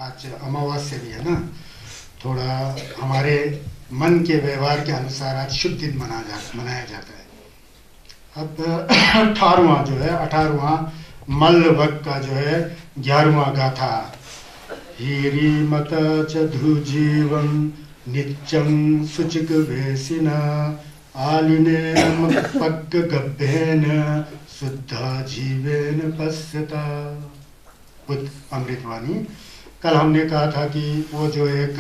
आज अमावस्या भी है ना, थोड़ा हमारे मन के व्यवहार के अनुसार आज शुभ दिन मनाया जाता है। अब 18वां जो है 18वां मल्लवक का जो है 11वां गाथा, हीरीमत चधु जीवं नित्यं शुचिक वेसिना आलिने पग गभ्येन शुद्ध जीवेन पश्यता। बुद्ध अमृतवाणी। कल हमने कहा था कि वो जो एक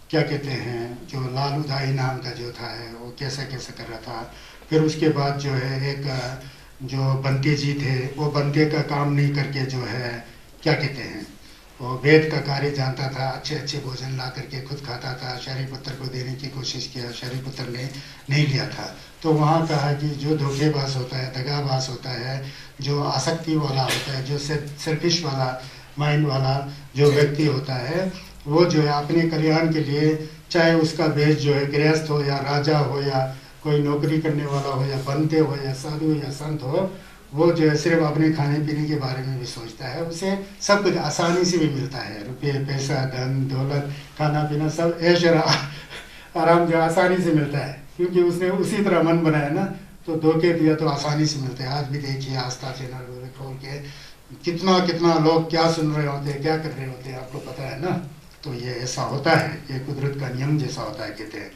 क्या कहते हैं, जो लालूदाई नाम का जो था है वो कैसा कैसा कर रहा था। फिर उसके बाद जो है एक जो बंते जी थे, वो बंते का काम नहीं करके जो है क्या कहते हैं, वो वेद का कार्य जानता था, अच्छे अच्छे भोजन ला करके खुद खाता था। शरीपुत्र को देने की कोशिश किया, शरीपुत्र ने नहीं लिया था। तो वहाँ कहा कि जो धोखेबाज होता है, दगाबाज होता है, जो आसक्ति वाला होता है, जो सेल्फिश वाला माइंड वाला जो व्यक्ति होता है, वो जो है अपने कल्याण के लिए, चाहे उसका वेश जो है गृहस्थ हो या राजा हो या कोई नौकरी करने वाला हो या बनते हो या साधु या संत हो, वो जो है सिर्फ अपने खाने पीने के बारे में भी सोचता है। उसे सब कुछ आसानी से भी मिलता है, रुपये पैसा धन दौलत खाना पीना सब ऐश और आराम जो आसानी से मिलता है, क्योंकि उसने उसी तरह मन बनाया ना। तो धोखे दिया तो आसानी से मिलते हैं। आज भी देखिए आस्था चैनल खोल के कितना कितना लोग क्या सुन रहे होते हैं, क्या कर रहे होते हैं, आपको पता है ना। तो ये ऐसा होता है, ये कुदरत का नियम जैसा होता है कहते हैं।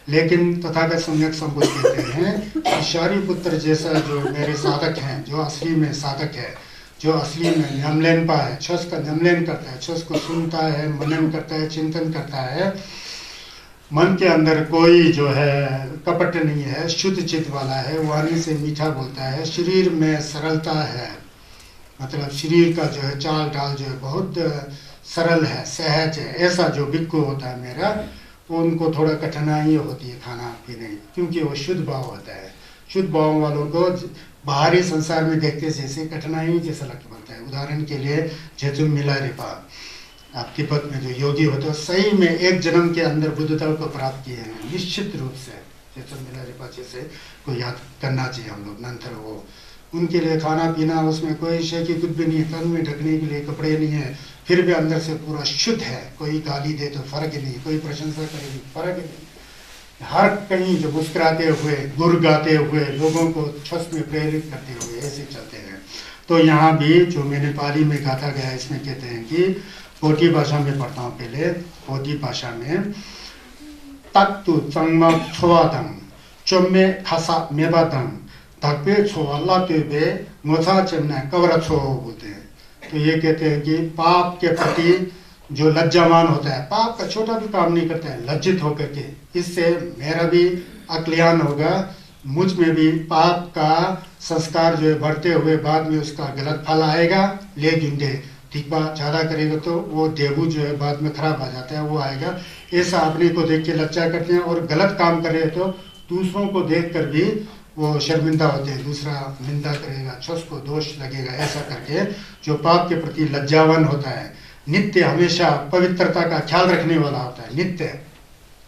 लेकिन तथागत सम्यक संबुद्ध कहते हैं कि शरीपुत्र जैसा जो मेरे साधक हैं, जो असली में साधक है, जो असली में न्यमलेनपा है, छस का न्यमलेन करता है, छस को सुनता है, मनन करता है, चिंतन करता है, मन के अंदर कोई जो है कपट नहीं है, शुद्ध चित्त वाला है, वाणी से मीठा बोलता है, शरीर में सरलता है, मतलब शरीर का जो है चाल ढाल जो है बहुत सरल है, सहज है। ऐसा जो भिक्खु होता है मेरा, उनको थोड़ा कठिनाई होती है खाना पीने, क्योंकि वो शुद्ध भाव होता है। शुद्ध भाव वालों को बाहरी संसार में देखते जैसे कठिनाई जैसा लग पड़ता है। उदाहरण के लिए जेतुम मिला रिपा, आप तिब्बत में जो योगी होते हैं, सही में एक जन्म के अंदर बुद्धता को प्राप्त किए हैं निश्चित रूप से। जेतुम मिला रिपा जैसे को याद करना चाहिए हम लोग। नंतर वो उनके लिए खाना पीना उसमें कोई शय की कुछ भी नहीं है, तन में ढकने के लिए कपड़े नहीं है, फिर भी अंदर से पूरा शुद्ध है। कोई गाली दे तो फर्क ही नहीं, कोई प्रशंसा करे भी फर्क ही नहीं। हर कहीं जो मुस्कुराते हुए, गुर गाते हुए, लोगों को छस में प्रेरित करते हुए ऐसे चलते हैं। तो यहाँ भी जो मैंने पाली में गाथा गया, इसमें कहते हैं कि पोटी भाषा में पढ़ता हूँ पहले। पोटी भाषा में तत्तु चंगमा छोवादम चोमे खसा मेबादम धक्पे छो अल्लाह पे बे मोथा चमना कवर छो बोलते हैं। तो ये कहते हैं कि पाप के प्रति जो लज्जामान होता है, पाप का छोटा भी काम नहीं करता है, लज्जित होकर के, इससे मेरा भी अकल्याण होगा, मुझ में भी पाप का संस्कार जो है बढ़ते हुए बाद में उसका गलत फल आएगा। ले जुंडे तीखा ज़्यादा करेगा तो वो देवू जो है बाद में खराब आ जाता है, वो आएगा। ऐसा अपने को देख के लज्जा करते हैं, और गलत काम करे तो दूसरों को देख कर भी वो शर्मिंदा होते हैं, दूसरा निंदा करेगा, छस को दोष लगेगा। ऐसा करके जो पाप के प्रति लज्जावान होता है, नित्य हमेशा पवित्रता का ख्याल रखने वाला होता है, नित्य,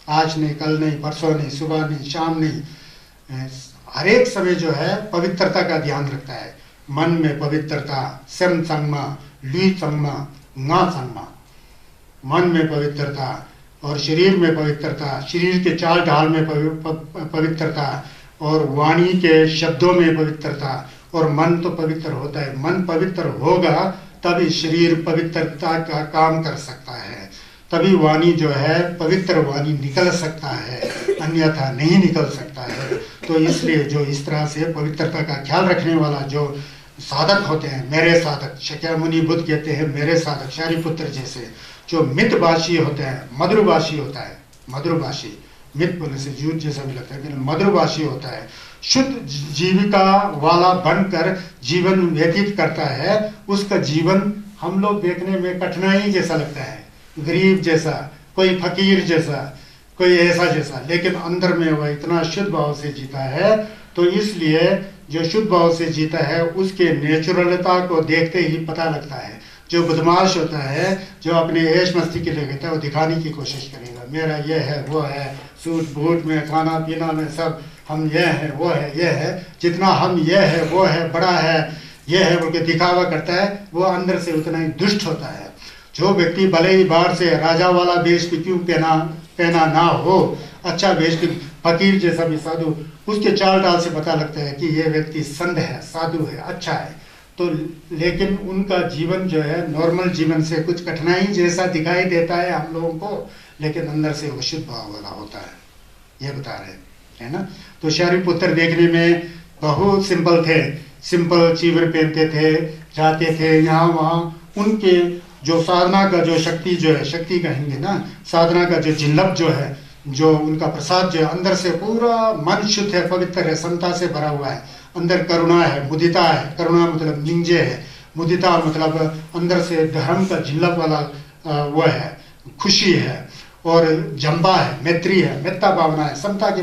आज नहीं, कल नहीं, परसों नहीं, सुबह नहीं, शाम नहीं, हर एक समय जो है पवित्रता का ध्यान रखता है। मन में पवित्रता, सम संगमा, ली संगमा, ना संगमा, मन में पवित्रता और शरीर में पवित्रता, शरीर के चाल ढाल में पवित्रता और वाणी के शब्दों में पवित्रता, और मन तो पवित्र होता है। मन पवित्र होगा तभी शरीर पवित्रता का काम कर सकता है, तभी वाणी जो है पवित्र वाणी निकल सकता है, अन्यथा नहीं निकल सकता है। तो इसलिए जो इस तरह से पवित्रता का ख्याल रखने वाला जो साधक होते हैं, मेरे साधक, शक्यामुनि बुद्ध कहते हैं मेरे साधक, शरीपुत्र जैसे, जो मितभाषी होते हैं, मधुरभाषी होता है, मधुरभाषी, मित बोलने से झूठ जैसा भी लगता है, लेकिन मधुरभाषी होता है, शुद्ध जीविका वाला बनकर जीवन व्यतीत करता है। उसका जीवन हम लोग देखने में कठिनाई जैसा लगता है, गरीब जैसा, कोई फकीर जैसा, कोई ऐसा जैसा, लेकिन अंदर में वह इतना शुद्ध भाव से जीता है। तो इसलिए जो शुद्ध भाव से जीता है उसके नेचुरलता को देखते ही पता लगता है। जो बदमाश होता है, जो अपने ऐश मस्ती के लिए कहता है, वो दिखाने की कोशिश करेगा, मेरा ये है वो है, सूट बूट में, खाना पीना में सब हम ये है वो है ये है, जितना हम ये है वो है, बड़ा है ये है बोल के दिखावा करता है, वो अंदर से उतना ही दुष्ट होता है। जो व्यक्ति भले ही बाहर से राजा वाला वेश भी क्यों पहना ना हो, अच्छा वेश भी, फकीर जैसा भी साधु, उसके चाल टाल से पता लगता है कि ये व्यक्ति संत है, साधु है, अच्छा है। तो लेकिन उनका जीवन जो है नॉर्मल जीवन से कुछ कठिनाई जैसा दिखाई देता है हम लोगों को, लेकिन अंदर से वो शुद्ध भाव वाला होता है, ये बता रहे है ना। तो शारिपुत्र देखने में बहुत सिंपल थे, सिंपल चीवर पहनते थे, जाते थे यहाँ वहाँ। उनके जो साधना का जो शक्ति जो है, शक्ति कहेंगे ना, साधना का जो जिल्लप जो है, जो उनका प्रसाद जो है, अंदर से पूरा मन शुद्ध है, पवित्र है, समता से भरा हुआ है। अंदर करुणा है, मुदिता है, करुणा मतलब निंजे है, मुदिता मतलब अंदर से धर्म का जिल्लप वाला वो है, खुशी है, और जंबा है, मैत्री है, मेत्ता भावना है, समता की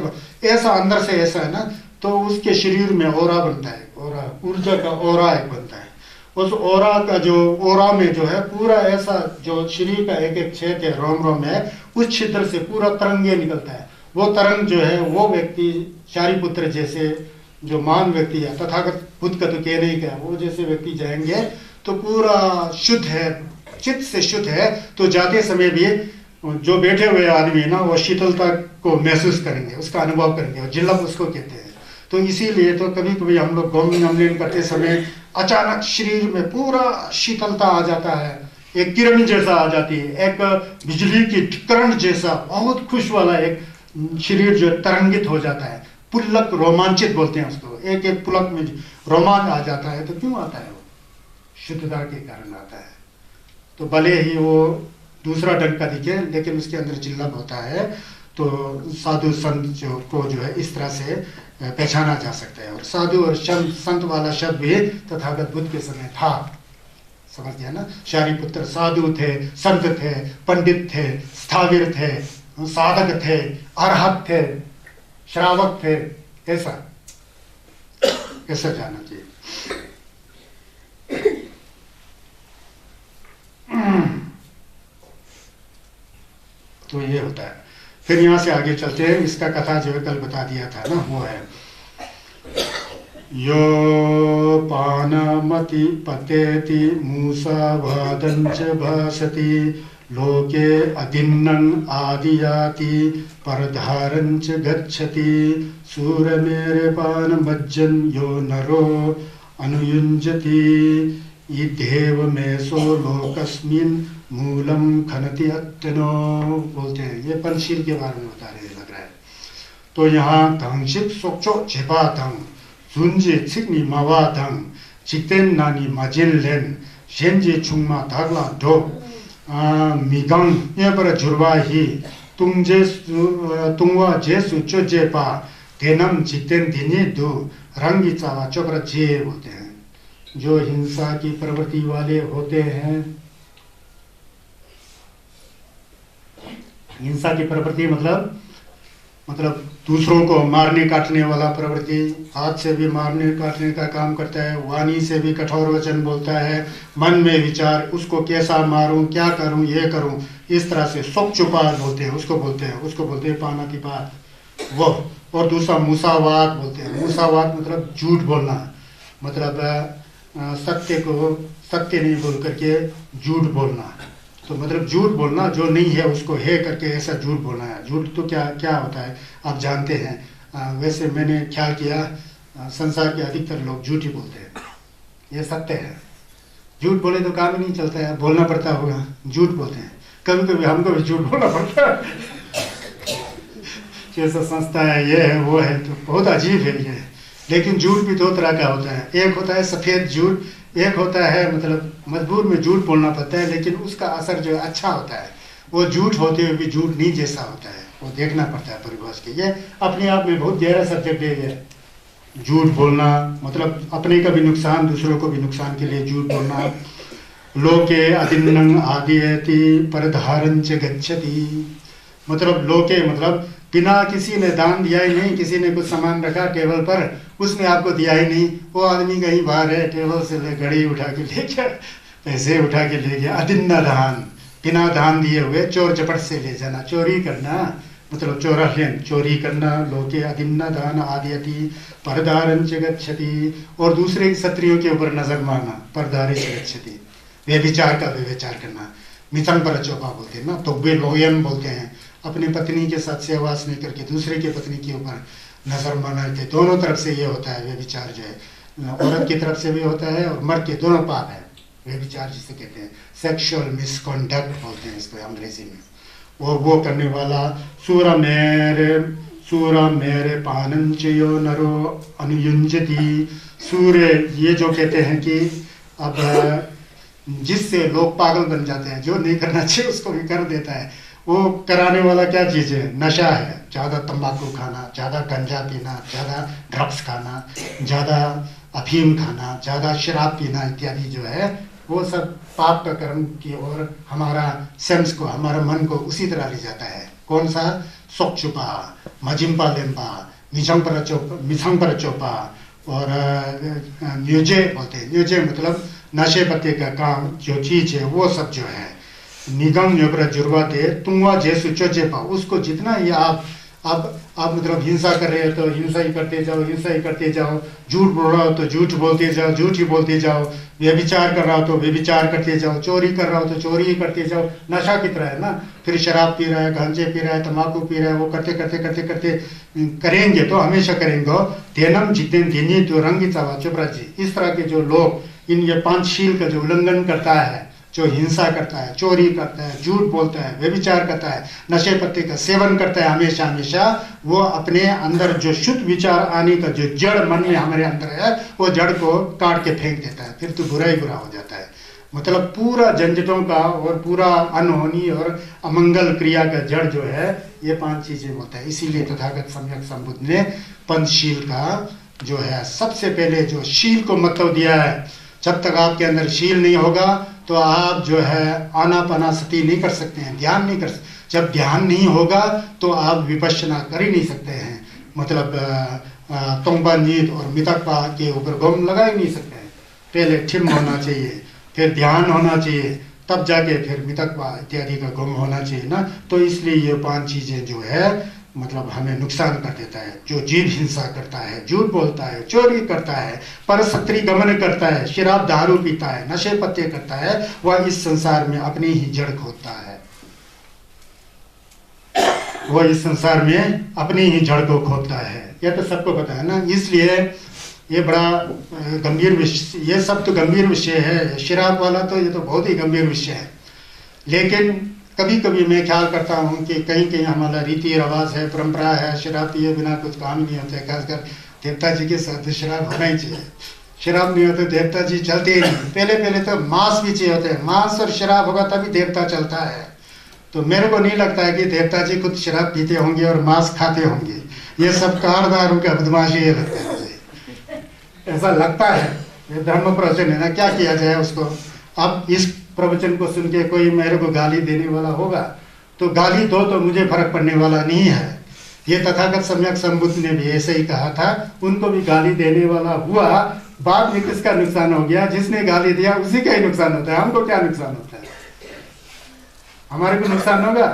ऐसा अंदर से ऐसा है ना, तो उसके शरीर में ओरा बनता है, ओरा ऊर्जा का ओरा एक बनता है। उस ओरा का जो ओरा में जो है पूरा ऐसा जो शरीर का एक एक छेद है, रोम रोम है, उस छिद्र से पूरा तरंगे निकलता है। वो तरंग जो है वो व्यक्ति शारिपुत्र जैसे जो महान व्यक्ति है, तथागत बुद्ध का तो कहने ही क्या, वो जैसे व्यक्ति जाएंगे तो पूरा शुद्ध है, चित्त से शुद्ध है। तो जाते समय भी जो बैठे हुए आदमी है ना, वो शीतलता को महसूस करेंगे, उसका अनुभव करेंगे, और जिल्लप उसको कहते हैं। तो इसीलिए तो कभी कभी हम लोग गौमूत्र करते समय अचानक शरीर में पूरा शीतलता आ जाता है, एक किरण जैसा आ जाती है, एक बिजली की किरण जैसा बहुत खुश वाला एक शरीर जो तरंगित हो जाता है, पुलक रोमांचित बोलते हैं उसको, एक एक पुलक में रोमांच आ जाता है। तो क्यों आता है? वो शुद्धता के कारण आता है। तो भले ही वो दूसरा ढंग का दिखे, लेकिन उसके अंदर जिल्लप होता है। तो साधु संत जो को जो है इस तरह से पहचाना जा सकता है। और साधु और संत वाला शब्द भी तथागत बुद्ध के समय था, समझ गया ना। शारिपुत्र साधु थे, संत थे, पंडित थे, स्थाविर थे, साधक थे, अरहत थे, श्रावक थे, ऐसा जाना चाहिए। तो ये होता है। फिर यहाँ से आगे चलते हैं। इसका कथा जो है कल बता दिया था ना, वो है यो पानमति पतेति मूसा वादंच भासति लोके अदिन्नं आदियाति परधारंच गच्छति सूरमेरे पानमज्जन यो नरो अनुयुञ्जति इदेव मेसो लोकस्मिन् मूलम खनति अत्यनो बोलते हैं। ये पंचशील के बारे में बता रहे लग रहा है। तो यहाँ धंशिक सोचो छिपा धंग जुंजे छिकनी मावा धंग चिकतेन नानी मजिन लेन शेंजे छुंगमा धागला ढो मिगंग ये पर जुर्वा ही तुंगवा जेसु चोजे पा तेनम चिकतेन दिने दो रंगी चावा चोकर जे बोलते हैं। जो हिंसा की प्रवृत्ति वाले होते हैं, हिंसा की प्रवृत्ति मतलब दूसरों को मारने काटने वाला प्रवृत्ति, हाथ से भी मारने काटने का काम करता है, वाणी से भी कठोर वचन बोलता है, मन में विचार उसको कैसा मारूं, क्या करूं, ये करूं, इस तरह से सब चुपात बोलते हैं, उसको बोलते हैं पानातिपात वो। और दूसरा मूसावाद बोलते हैं। मूसावाद मतलब झूठ बोलना, मतलब सत्य को सत्य नहीं बोल करके झूठ बोलना। तो मतलब झूठ बोलना, जो नहीं है उसको है करके ऐसा झूठ बोलना है। झूठ तो क्या होता है आप जानते हैं। वैसे मैंने ख्याल किया संसार के अधिकतर लोग झूठ ही बोलते हैं, ये सत्य है। झूठ बोले तो काम ही नहीं चलता है, बोलना पड़ता होगा, झूठ बोलते हैं। कभी कभी हमको भी झूठ बोलना पड़ता है जैसा संस्था है, ये है वो है, तो बहुत अजीब है ये। लेकिन झूठ भी दो तरह का होता है, एक होता है सफ़ेद झूठ, एक होता है मतलब मजबूर में झूठ बोलना पड़ता है, लेकिन उसका असर जो है अच्छा होता है। वो झूठ होते हुए भी झूठ नहीं जैसा होता है, वो देखना पड़ता है परिभाष के। ये अपने आप में बहुत गहरा सब्जेक्ट है। झूठ बोलना मतलब अपने का भी नुकसान, दूसरों को भी नुकसान के लिए झूठ बोलना। लोके अदिन्नं आदियति परधारंच गच्छति, मतलब लोके मतलब बिना किसी ने दान दिया ही नहीं, किसी ने कुछ सामान रखा टेबल पर, उसने आपको दिया ही नहीं, वो आदमी कहीं बाहर है, टेबल से ले घड़ी उठा के ले गया, पैसे उठा के ले गया। अदिन्ना दान, बिना दान दिए हुए चोर चपट से ले जाना, चोरी करना मतलब चोरी करना। लोके अदिन्ना दान आदियति परदारंच गच्छति, और दूसरे क्षत्रियों के ऊपर नजर मारना, परदारे से गच्छति, व्यभिचार का व्यभिचार करना। मिथंग परचोपा बोलते हैं ना, तो वे लोयम बोलते हैं। अपनी पत्नी के साथ सहवास नहीं करके दूसरे की पत्नी के ऊपर नजर मारना के दोनों तरफ से ये होता है। वे विचार जो है औरत की तरफ से भी होता है और मर्द के, दोनों पाप है। वे विचार जिसे कहते हैं सेक्सुअल मिसकॉन्डक्ट बोलते हैं इसको अंग्रेजी में। और वो करने वाला सूरा मेरे पानंचयो नरो अनुयुंजति। सूर्य ये जो कहते हैं कि अब जिससे लोग पागल बन जाते हैं, जो नहीं करना चाहिए उसको भी कर देता है। वो कराने वाला क्या चीज़ है? नशा है। ज़्यादा तंबाकू खाना, ज़्यादा गंजा पीना, ज़्यादा ड्रग्स खाना, ज़्यादा अफीम खाना, ज़्यादा शराब पीना इत्यादि जो है वो सब पाप का कर्म की ओर हमारा सेंस को, हमारा मन को उसी तरह ले जाता है। कौन सा? सोक्चुपा, मजिम्पा लेम्पा, मिथंग परचोपा और न्यूजे बोलते हैं। न्यूजे मतलब नशे पत्ते का काम जो चीज़ है वो सब जो है निगम न्योब्र जुर्वाते तुंगवा जेसु चोचेपा। उसको जितना ही आप मतलब हिंसा कर रहे हो तो हिंसा ही करते जाओ, हिंसा ही करते जाओ। झूठ बोल रहा हो तो झूठ बोलते जाओ, झूठ ही बोलते जाओ। व्यभिचार कर रहा हो तो व्यभिचार करते जाओ, चोरी कर रहा हो तो चोरी ही करते जाओ। नशा की तरह है ना। फिर शराब पी रहा है, गांजे पी रहा है, तंबाकू पी रहा है, वो करते करते करते करते करेंगे तो हमेशा करेंगे। तेनम जितेन दिनी तो रंगी चावा चुपरा जी। इस तरह के जो लोग इन ये पांचशील का जो उल्लंघन करता है, जो हिंसा करता है, चोरी करता है, झूठ बोलता है, व्यभिचार करता है, नशे पत्ते का सेवन करता है हमेशा हमेशा, वो अपने अंदर जो शुद्ध विचार आने का जो जड़ मन में हमारे अंदर है वो जड़ को काट के फेंक देता है। फिर तो बुरा ही बुरा हो जाता है। मतलब पूरा झंझटों का और पूरा अनहोनी और अमंगल क्रिया का जड़ जो है ये पांच चीजें होता है। इसीलिए तथागत सम्यक संबुद्ध ने पंचशील का जो है सबसे पहले जो शील को महत्व दिया है। जब तक आपके अंदर शील नहीं होगा तो आप जो है आनापानासति नहीं कर सकते हैं, ध्यान नहीं कर सकते। जब ध्यान नहीं होगा तो आप विपश्यना कर ही नहीं सकते हैं। मतलब तोंगबा नीत और मितकपा के ऊपर गम लगा ही नहीं सकते हैं। पहले ठिम होना चाहिए, फिर ध्यान होना चाहिए, तब जाके फिर मितकपा इत्यादि का गम होना चाहिए ना। तो इसलिए ये पांच चीजें जो है मतलब हमें नुकसान कर देता है। जो जीव हिंसा करता है, झूठ बोलता है, चोरी करता है, परसत्री गमन करता है, शराब दारू पीता है, नशे पत्ते करता है, वह इस संसार में अपनी ही जड़ खोदता है। वह इस संसार में अपनी ही जड़ को खोदता है। यह तो सबको पता है ना। इसलिए ये बड़ा गंभीर विषय, ये सब तो गंभीर विषय है। शराब वाला तो ये तो बहुत ही गंभीर विषय है। लेकिन कभी कभी मैं ख्याल करता हूँ कि कहीं कहीं हमारा रीति रिवाज है, परंपरा है, शराब पिए बिना कुछ काम नहीं होता है। खासकर देवता जी के साथ शराब होना ही चाहिए। शराब नहीं होते देवता जी चलते ही नहीं। पहले पहले तो मांस भी चाहिए होते हैं। मांस और शराब होगा तभी देवता चलता है। तो मेरे को नहीं लगता है कि देवता जी खुद शराब पीते होंगे और मांस खाते होंगे। ये सब कारदारों का बदमाशी है लगता है मुझे, ऐसा लगता है। ये धर्म प्रवचन है ना, क्या किया जाए उसको। अब इस प्रवचन को सुन के कोई मेरे को गाली देने वाला होगा तो गाली दो, तो मुझे फर्क पड़ने वाला नहीं है। ये तथागत सम्यक संबुद्ध ने भी ऐसे ही कहा था। उनको भी गाली देने वाला हुआ, बाद में किसका नुकसान हो गया? जिसने गाली दिया उसी का ही नुकसान होता है। हमको क्या नुकसान होता है? हमारे को नुकसान होगा।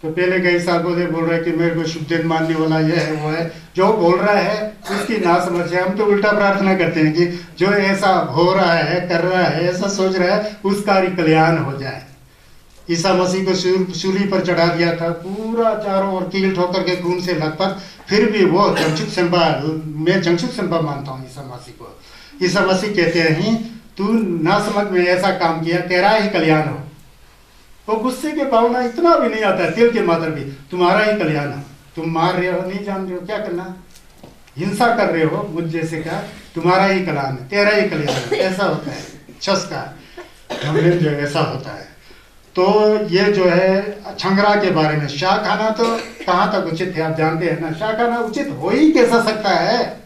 तो पहले कई साल बोल रहे कि मेरे को शुभ दिन मानने वाला ये है वो है। जो बोल रहा है उसकी ना समझ है। हम तो उल्टा प्रार्थना करते हैं कि जो ऐसा हो रहा है, कर रहा है, ऐसा सोच रहा है, उसका ही कल्याण हो जाए। ईसा मसीह को सूली पर चढ़ा दिया था, पूरा चारों ओर कील ठोकर के खून से लथपथ, फिर भी वो चंचुक संपा, मैं चंचुक संपा मानता हूँ ईसा मसीह को। ईसा मसीह कहते हैं तू ना समझ में ऐसा काम किया, तेरा ही कल्याण हो। वो गुस्से के भावना इतना भी नहीं आता है, तिल के मात्र भी, तुम्हारा ही कल्याण हो। तुम मार रहे हो, नहीं जान रहे हो क्या करना, हिंसा कर रहे हो मुझ जैसे का, तुम्हारा ही कल्याण है, तेरा ही कल्याण है। ऐसा होता है छस का हमने जो ऐसा होता है। तो ये जो है छंगरा के बारे में, शाह खाना तो कहाँ तक उचित है आप जानते हैं ना। शाह खाना उचित हो ही कैसा सकता है?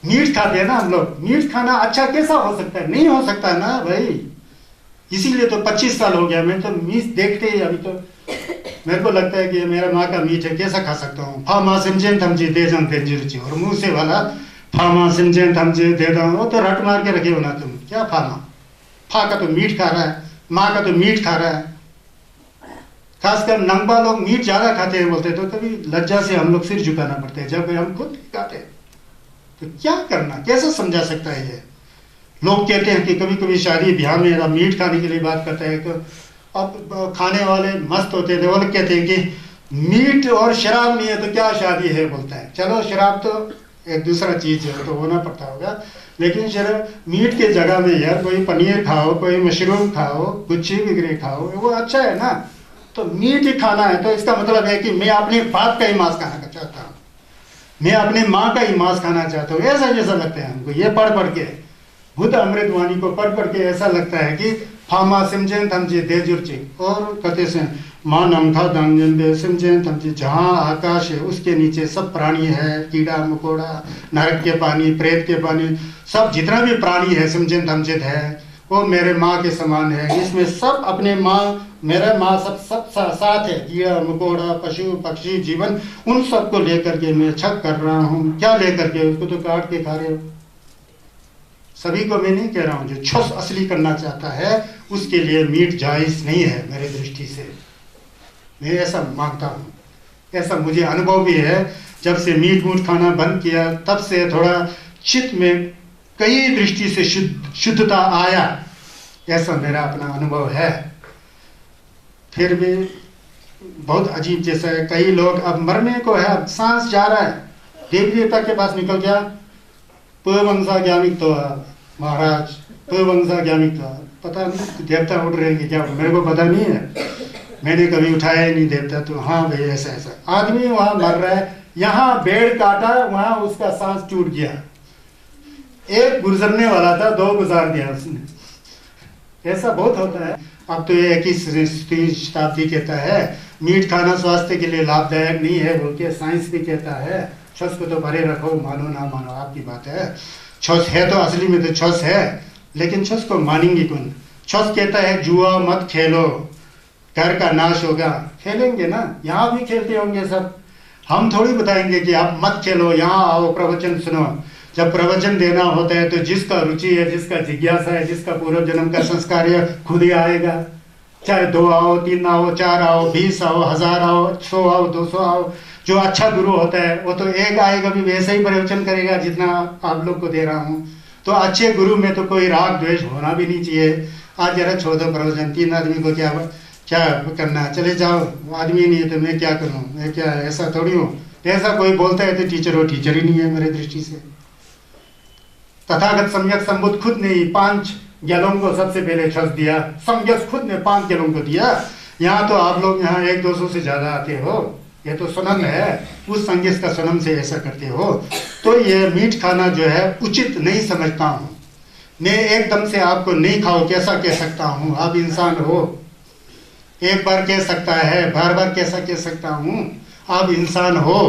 मीट खाते हैं ना हम लोग, मीट खाना अच्छा कैसा हो सकता है? नहीं हो सकता ना भाई। इसीलिए तो 25 साल हो गया मैं तो मीट देखते ही, अभी तो मेरे को लगता है कि मेरा माँ का मीट है, कैसा खा सकता हूँ। फामा सिंजेन थमजी दे जान तेंजी रुचि, और मुंह से वाला फामा सिंजेन थमजी दे दो, वो तो रट मार के रखे हो ना तुम। क्या फामा, फा का तो मीट खा रहा है, माँ का तो मीट खा रहा है। खासकर नंगबा लोग मीट ज्यादा खाते हैं बोलते, तो कभी लज्जा से हम लोग सिर झुकाना पड़ते हैं जब हम खुद खाते हैं। तो क्या करना, कैसे समझा सकता है ये? लोग कहते हैं कि कभी कभी शादी ब्याह में मीट खाने के लिए बात करता है, तो अब खाने वाले मस्त होते थे, वो लोग कहते हैं कि मीट और शराब नहीं है तो क्या शादी है, बोलता है। चलो शराब तो एक दूसरा चीज है, तो होना पड़ता होगा, लेकिन शराब मीट के जगह में यार कोई पनीर खाओ, कोई मशरूम खाओ, गुच्छी बिगड़ी खाओ, वो अच्छा है ना। तो मीट ही खाना है तो इसका मतलब है कि मैं अपने बाप का ही मांस खाना चाहता हूँ, मैं अपने माँ का ही मांस खाना चाहता हूँ। ऐसा जैसा लगता है हमको, ये पढ़ के बुद्ध अमृतवाणी को पढ़ के ऐसा लगता है कि फामा सिमजेन थमजी देजुर्ची, और कहते से माँ नमखा दांगजन दे सिमजेन थमजी, जहाँ आकाश है उसके नीचे सब प्राणी है, कीड़ा मकोड़ा, नरक के पानी, प्रेत के पानी, सब जितना भी प्राणी है सिमजेन थमजित है, वो मेरे माँ के समान है। इसमें सब अपने माँ, मेरा माँ सब साथ है, कीड़ा मकोड़ा, पशु पक्षी, जीवन, उन सबको लेकर के मैं छक कर रहा हूँ। क्या लेकर के? उसको तो काट के खा रहे हो। सभी को मैं नहीं कह रहा हूँ, जो छस असली करना चाहता है उसके लिए मीट जायज नहीं है मेरे दृष्टि से, मैं ऐसा मानता हूँ। ऐसा मुझे अनुभव भी है, जब से मीट मूट खाना बंद किया तब से थोड़ा चित्त में कई दृष्टि से शुद्धता आया, ऐसा मेरा अपना अनुभव है। फिर भी बहुत अजीब जैसा है, कई लोग अब मरने को है, अब सांस जा रहा है, देवी देवता के पास निकल गया, पुवंसा ज्ञानिक तो महाराज, पुवंसा ज्ञानिक तो पता नहीं देवता उठ रहे हैं क्या, मेरे को पता नहीं है, मैंने कभी उठाया ही नहीं देवता। तो हाँ भाई ऐसा ऐसा आदमी वहां मर रहा है, यहाँ बेड़ काटा, वहां उसका सांस टूट गया, एक गुजरने वाला था, दो गुजार दिया उसने। ऐसा बहुत होता है। अब तो ये 21वीं शताब्दी कहता है मीट खाना स्वास्थ्य के लिए लाभदायक नहीं है बोल के, साइंस भी कहता है। छस को तो भरे रखो, मानो ना मानो आपकी बात है। छस है तो असली में तो छस है, लेकिन छस को मानेंगे कौन? छस कहता है जुआ मत खेलो, घर का नाश होगा। खेलेंगे ना, यहाँ भी खेलते होंगे सब, हम थोड़ी बताएंगे कि आप मत खेलो, यहाँ आओ प्रवचन सुनो। जब प्रवचन देना होता है तो जिसका रुचि है, जिसका जिज्ञासा है, जिसका पूर्व जन्म का संस्कार है, खुद ही आएगा। चाहे 2 आओ, 3 आओ, 4 आओ, 20 आओ, 1000 आओ, 100 आओ, 200 आओ। जो अच्छा गुरु होता है वो तो एक आएगा भी वैसे ही प्रवचन करेगा जितना आप लोग को दे रहा हूँ। तो अच्छे गुरु में तो कोई राग द्वेष होना भी नहीं चाहिए। आज जरा छोड़ दो प्रवचन, 3 आदमी को क्या करना है, चले जाओ, आदमी नहीं है तो मैं क्या करूँ, मैं क्या ऐसा थोड़ी हूँ। ऐसा कोई बोलता है तो टीचर हो, टीचर ही नहीं है मेरे दृष्टि से। तथागत सम्यक संबुद्ध खुद ने 5 गैलों को सबसे पहले छस दिया, सम्यक खुद ने 5 गैलों को दिया। यहाँ तो आप लोग यहाँ 100-200 से ज्यादा आते हो, ये तो सनम है, उस संगीत का सनम से ऐसा करते हो। तो ये मीट खाना जो है उचित नहीं समझता हूँ मैं। एकदम से आपको नहीं खाओ कैसा कह सकता हूँ? आप इंसान हो, एक बार कह सकता है, बार बार कैसा कह सकता हूँ? आप इंसान हो,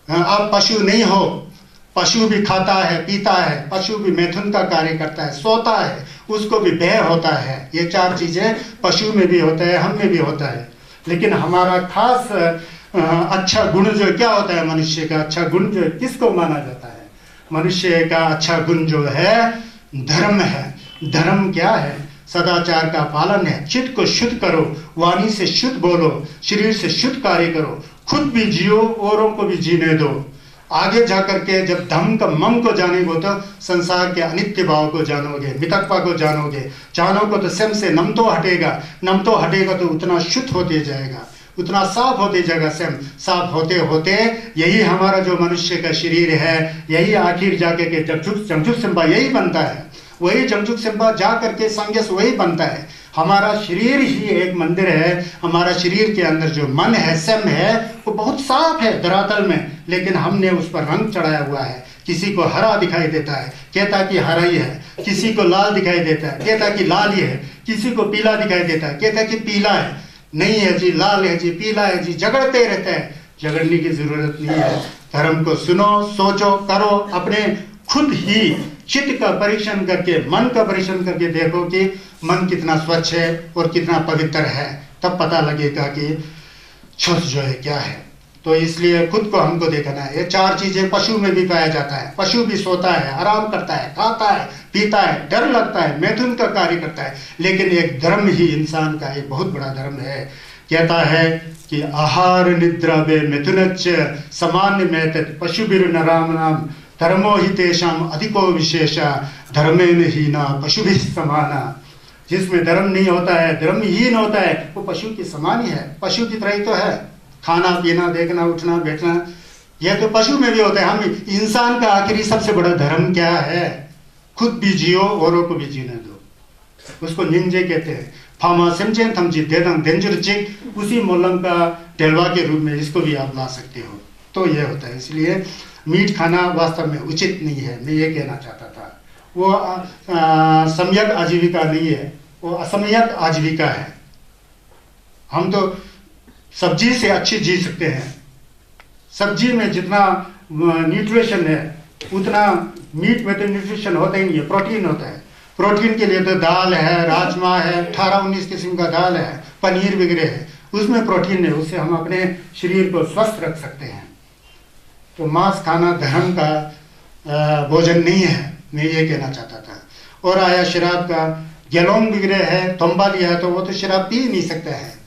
आप पशु नहीं हो। पशु भी खाता है, पीता है, पशु भी मैथुन का कार्य करता है, सोता है, उसको भी भय होता है। ये 4 चीजें पशु में भी होता है, हम में भी होता है। लेकिन हमारा खास अच्छा गुण जो क्या होता है, मनुष्य का अच्छा गुण जो किसको माना जाता है? मनुष्य का अच्छा गुण जो है धर्म है। धर्म क्या है? सदाचार का पालन है। चित्त को शुद्ध करो, वाणी से शुद्ध बोलो, शरीर से शुद्ध कार्य करो, खुद भी जियो, औरों को भी जीने दो। आगे जाकर के जब धम्म का मम को जानेगो तो संसार के अनित्य भाव को जानोगे, मितक्वा को जानोगे। जानोगे तो स्वयं से नम तो हटेगा तो उतना शुद्ध होते जाएगा, उतना साफ होते जाएगा। स्वयं साफ होते होते यही हमारा जो मनुष्य का शरीर है, यही आखिर जाके के जमजुक सिंबा यही बनता है। वही जमजुक सिंबा जा करके संगस वही बनता है। हमारा शरीर ही एक मंदिर है। हमारा शरीर के अंदर जो मन है, स्वयं है, वो बहुत साफ है धरातल में, लेकिन हमने उस पर रंग चढ़ाया हुआ है। किसी को हरा दिखाई देता है, कहता कि हरा ही है। किसी को लाल दिखाई देता है, कहता कि लाल ही है। किसी को पीला दिखाई देता है, कहता कि पीला है। नहीं है जी, लाल है जी, पीला है जी, झगड़ते रहते हैं। झगड़ने की जरूरत नहीं है। धर्म को सुनो, सोचो, करो। अपने खुद ही चित्त का परीक्षण करके, मन का परीक्षण करके देखो कि मन कितना स्वच्छ है और कितना पवित्र है, तब पता लगेगा कि छुस जो है क्या है। तो इसलिए खुद को हमको देखना है। ये 4 चीजें पशु में भी पाया जाता है। पशु भी सोता है, आराम करता है, खाता है, पीता है, डर लगता है, मैथुन का कार्य करता है। लेकिन एक धर्म ही इंसान का एक बहुत बड़ा धर्म है। कहता है कि आहार निद्रा बे मिथुनच्च सामान्य मैतत पशुभिर नराम नाम धर्मो ही तेषाम अधिको विशेषा धर्मेन हीना पशुभिः समाना। जिसमें धर्म नहीं होता है, धर्महीन होता है, वो पशु की समान ही है, पशु की तरह ही तो है। खाना पीना, देखना, उठना, बैठना, यह तो पशु में भी होता है। हम इंसान का आखिरी सबसे बड़ा धर्म क्या है? खुद भी जियो, औरों को भी जीने दो। उसको निंजे कहते हैं। फामा सिमचेन थमजी देदंग डेंजर चिक, उसी मोलम का टेलवा के रूप में इसको भी आप ला सकते हो। तो यह होता है। इसलिए मीट खाना वास्तव में उचित नहीं है, मैं ये कहना चाहता था। वो सम्यक आजीविका नहीं है, वो असम्यक आजीविका है। हम तो सब्जी से अच्छी जी सकते हैं। सब्जी में जितना न्यूट्रिशन है उतना मीट में तो न्यूट्रिशन होता ही नहीं है, प्रोटीन होता है। प्रोटीन के लिए तो दाल है, राजमा है, 18-19 किस्म का दाल है, पनीर वगैरह है, उसमें प्रोटीन है, उससे हम अपने शरीर को स्वस्थ रख सकते हैं। तो मांस खाना धर्म का भोजन नहीं है, मैं ये कहना चाहता था। और आया शराब का, गैलोंग वगैरह है, तंबा लिया है, तो वो तो शराब पी ही नहीं सकता है।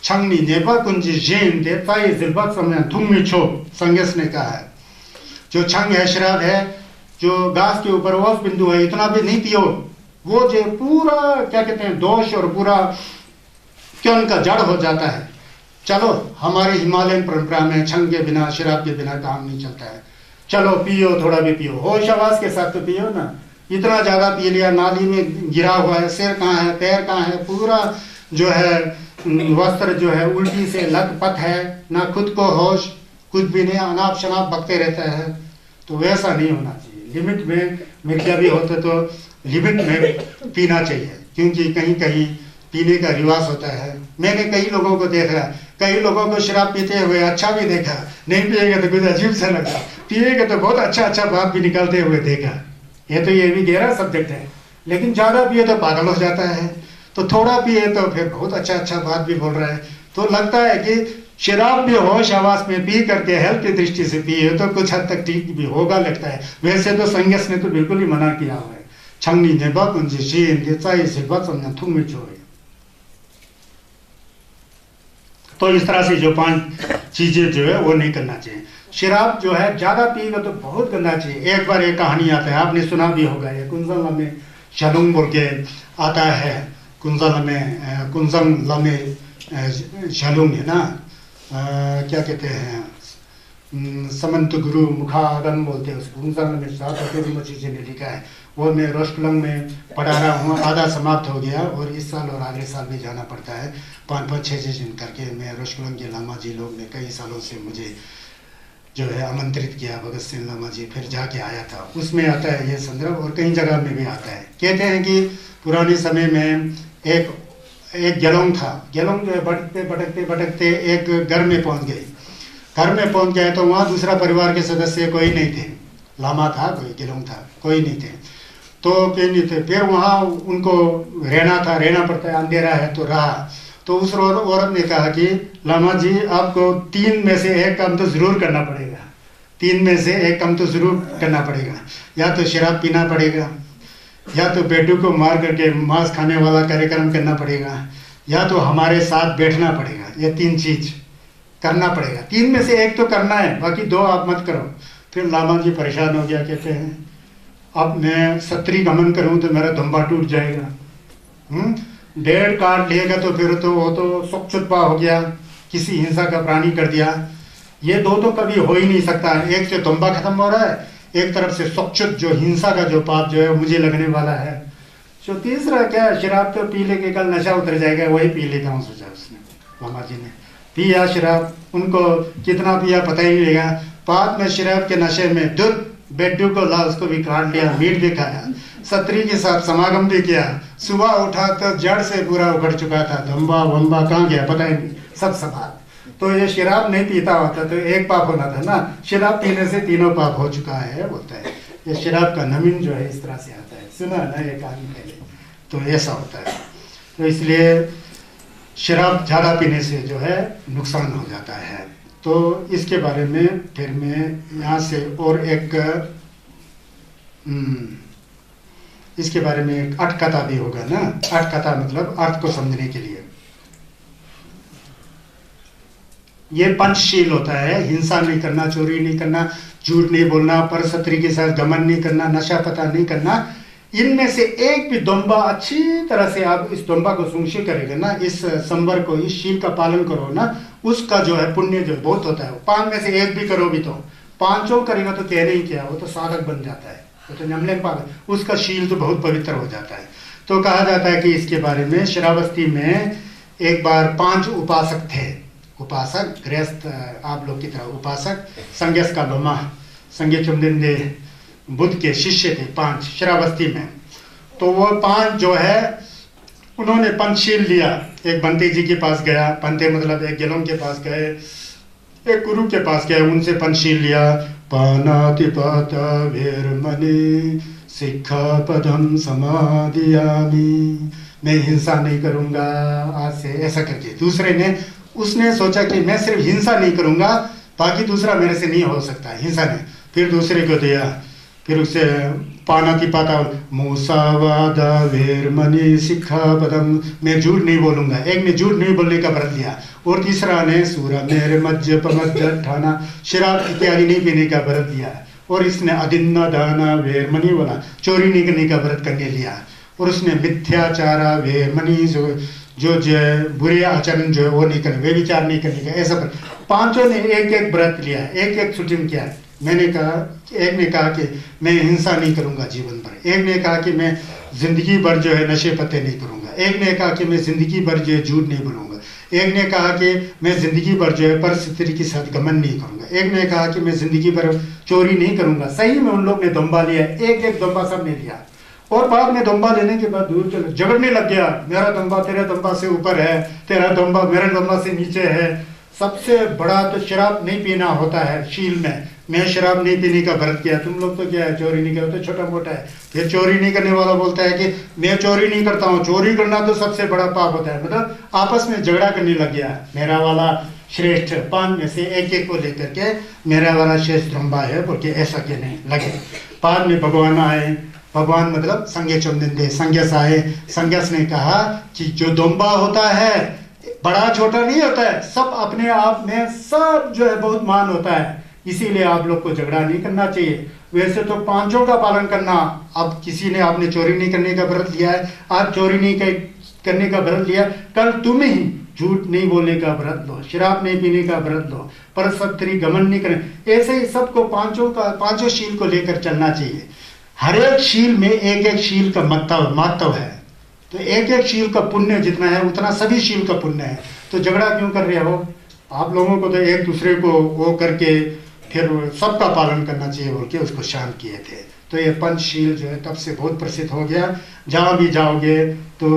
छंगनी नेबा कुंजी जेन देता है जिलबत समय तुम में छो, संगस ने कहा है। जो छंग है, शराब है, जो घास के ऊपर ओस बिंदु है, इतना भी नहीं पियो। वो जो पूरा क्या कहते हैं दोष और पूरा क्यों का जड़ हो जाता है। चलो, हमारे हिमालयन परंपरा में छंग के बिना, शराब के बिना काम नहीं चलता है। चलो पियो, थोड़ा भी पियो, होश आवाज के साथ तो पियो ना। इतना ज्यादा पी लिया, नाली में गिरा हुआ है, सिर कहाँ है, पैर कहाँ है, पूरा जो है वस्त्र जो है उल्टी से लथपथ है, ना खुद को होश, कुछ भी नहीं, अनाप शनाप बकते रहता है। तो वैसा नहीं होना चाहिए। लिमिट में मिर्चा भी होता तो लिमिट में पीना चाहिए, क्योंकि कहीं कहीं पीने का रिवाज होता है। मैंने कई लोगों को देखा, कई लोगों को शराब पीते हुए अच्छा भी देखा, नहीं पिएगा तो कुछ अजीब सा लगा, पिएगा तो बहुत अच्छा अच्छा बात भी निकलते हुए देखा। ये भी गहरा सब्जेक्ट है। लेकिन ज़्यादा पिए तो पागल हो जाता है, तो थोड़ा पिए तो फिर बहुत अच्छा अच्छा बात भी बोल रहा है। तो लगता है कि शराब भी होश आवास में पी करके हेल्थ की दृष्टि से पिए तो कुछ हद तक ठीक भी होगा लगता है। वैसे तो संगस ने तो बिल्कुल ही मना किया हुआ है। छंगनी नेबा कुंजी शीन देचाई सिलबा समझा थुम में छोड़े। तो इस तरह से जो 5 चीजें जो है वो नहीं करना चाहिए। शराब जो है ज्यादा पिएगा तो बहुत गंदा चाहिए। एक बार एक कहानी आता है, आपने सुना भी होगा, ये कुंजम लमे शलुंग बोल के आता है। कुंजम लमे शलुंग है ना, क्या कहते हैं, समंत गुरु मुखागम बोलते हैं उसको। कुंजम लमे साथ चीजें ने लिखा है, वो मैं रोशकुलंग में पढ़ा रहा हूँ, आधा समाप्त हो गया और इस साल और अगले साल भी जाना पड़ता है। 5-5, 6-6 दिन करके मैं रोशकुलंग के लामा जी लोग ने कई सालों से मुझे जो है आमंत्रित किया, भगत सिंह लामा जी, फिर जाके आया था। उसमें आता है ये संदर्भ और कई जगह में भी आता है। कहते हैं कि पुराने समय में एक गेलोंग था। गेलोंग जो है भटकते भटकते भटकते एक घर में पहुंच गए। घर में पहुंच गए तो वहाँ दूसरा परिवार के सदस्य कोई नहीं थे। लामा था कोई, गेलोंग था कोई नहीं थे, तो कहीं नहीं थे। फिर वहाँ उनको रहना पड़ता है, अंधेरा है तो रहा। तो उस औरत ने कहा कि लामा जी आपको 3 में से 1 काम तो जरूर करना पड़ेगा, 3 में से 1 काम तो जरूर करना पड़ेगा। या तो शराब पीना पड़ेगा, या तो बेटू को मार करके मांस खाने वाला कार्यक्रम करना पड़ेगा, या तो हमारे साथ बैठना पड़ेगा। ये 3 चीज करना पड़ेगा, 3 में से 1 तो करना है, बाकी 2 आप मत करो। फिर लामा जी परेशान हो गया, कहते हैं अब मैं सत्री गमन करूं तो मेरा धंबा टूट जाएगा, 1.5 काट लेगा तो फिर तो वो तो सुखचुत्पा हो गया, किसी हिंसा का प्राणी कर दिया। ये 2 तो कभी हो ही नहीं सकता। एक से धंबा खत्म हो रहा है, एक तरफ से सुखचुत जो हिंसा का जो पाप जो है मुझे लगने वाला है। जो तीसरा क्या, शराब तो पी लेके कल नशा उतर जाएगा, वही पी लेता हूँ सोचा उसने। लामा जी ने पिया शराब, उनको कितना पिया पता ही नहीं लगा। बाद में शराब के नशे में दुर्ग बेड्डू को ला, उसको भी काट लिया, मीट भी खाया, सत्री के साथ समागम भी किया। सुबह उठा तो जड़ से पूरा उखड़ चुका था, धंबा वंबा कहाँ गया पता ही नहीं, सब सवाल। तो ये शराब नहीं पीता होता तो 1 पाप होना था ना, शराब पीने से 3 पाप हो चुका है बोलता है। ये शराब का नमीन जो है इस तरह से आता है, सुना ना ये कहानी पहले, तो ऐसा होता है। तो इसलिए शराब ज़्यादा पीने से जो है नुकसान हो जाता है। तो इसके बारे में फिर मैं यहाँ से और एक इसके बारे में एक अटकथा भी होगा ना। अटकथा मतलब अर्थ को समझने के लिए। ये पंचशील होता है, हिंसा नहीं करना, चोरी नहीं करना, झूठ नहीं बोलना, परस्त्री के साथ गमन नहीं करना, नशा पता नहीं करना। इनमें से एक भी दोंबा अच्छी तरह से आप इस दोंबा को सुनिश्चित करेंगे ना, इस संबर को, इस शील का पालन करो ना, उसका जो है पुण्य जो बहुत होता है। 5 में से एक भी करो भी तो 5 करेगा तो कह नहीं क्या, वो तो साधक बन जाता है, वो तो नमले पालन, उसका शील तो बहुत पवित्र हो जाता है। तो कहा जाता है कि इसके बारे में श्रावस्ती में एक बार 5 उपासक थे, उपासक गृहस्थ आप लोग की तरह उपासक, संज्ञस का लोमा, संज्ञ चुमदिंदे बुद्ध के शिष्य थे 5 श्रावस्ती में। तो वो 5 जो है उन्होंने पंचशील लिया। एक बंते जी के पास गया, बंते मतलब एक गेलों के पास गए, एक गुरु के पास गए, उनसे पंचशील लिया। पानातिपात वीरमणि सिक्खापदम समादियामि, मैं हिंसा नहीं करूंगा आज से, ऐसा करके। दूसरे ने, उसने सोचा कि मैं सिर्फ हिंसा नहीं करूंगा, बाकी दूसरा मेरे से नहीं हो सकता है, हिंसा नहीं। फिर दूसरे को दिया, फिर उसे पानातिपाता मूसावादा वीरमणि सिक्खापदम, मैं झूठ नहीं बोलूंगा, एक ने झूठ नहीं बोलने का व्रत लिया। और तीसरा ने सूरा मेरे मज्ज पमज्ज ठाना, शराब इत्यादि नहीं पीने का व्रत लिया। और इसने अदिन्ना दाना वीरमणि वाला चोरी नहीं करने का व्रत करने लिया। और उसने मिथ्याचारा वीरमणि जो बुरे आचरण जो है वो नहीं करने, वे विचार नहीं करने का, ऐसा पर 5 ने एक एक व्रत लिया, एक एक शूटिंग किया। मैंने कहा, एक ने कहा कि मैं हिंसा नहीं करूंगा जीवन भर, एक ने कहा कि मैं जिंदगी भर जो है नशे पत्ते नहीं करूंगा, एक ने कहा कि मैं जिंदगी भर जो है झूठ नहीं बोलूंगा, एक ने कहा कि मैं जिंदगी भर जो है पर स्त्री के साथ गमन नहीं करूंगा, एक ने कहा कि मैं जिंदगी भर चोरी नहीं करूंगा। सही में उन लोग ने दोंबा लिया, एक एक दोंबा सब ने लिया। और बाद में दोंबा लेने के बाद दूर चलो झगड़ने लग गया, मेरा दोंबा तेरे दोंबा से ऊपर है, तेरा दोंबा मेरे दोंबा से नीचे है। सबसे बड़ा तो शराब नहीं पीना होता है शील में। मैं शराब नहीं पीने का व्रत किया, तुम लोग तो क्या है चोरी नहीं करते, छोटा मोटा है। फिर चोरी नहीं करने वाला बोलता है कि मैं चोरी नहीं करता हूँ, चोरी करना तो सबसे बड़ा पाप होता है। मतलब आपस में झगड़ा करने लग गया, मेरा वाला श्रेष्ठ, 5 में से एक एक को लेकर के मेरा वाला श्रेष्ठ दोंबा है बोल के ऐसा कहने लगे। बाद में भगवान आए, भगवान मतलब संज्ञ चुमदिंदे संज्ञस आए। संज्ञस ने कहा कि जो दोंबा होता है बड़ा छोटा नहीं होता है, सब अपने आप में सब जो है बहुत मान होता है, इसीलिए आप लोग को झगड़ा नहीं करना चाहिए। वैसे तो 5 का पालन करना, अब किसी ने आपने चोरी नहीं करने का व्रत लिया है, आज चोरी नहीं करने का व्रत लिया, कल तुम ही झूठ नहीं बोलने का व्रत लो, शराब नहीं पीने का व्रत लो, पर सत्री गमन नहीं करें। ऐसे ही सबको 5 शील को लेकर चलना चाहिए। हर एक शील में एक एक शील का महत्व है, तो एक एक शील का पुण्य जितना है उतना सभी शील का पुण्य है। तो झगड़ा क्यों कर रहे हो आप लोगों को? तो एक दूसरे को वो करके फिर सबका पालन करना चाहिए बोल के उसको शांत किए थे। तो ये पंचशील जो है तब से बहुत प्रसिद्ध हो गया। जहाँ भी जाओगे तो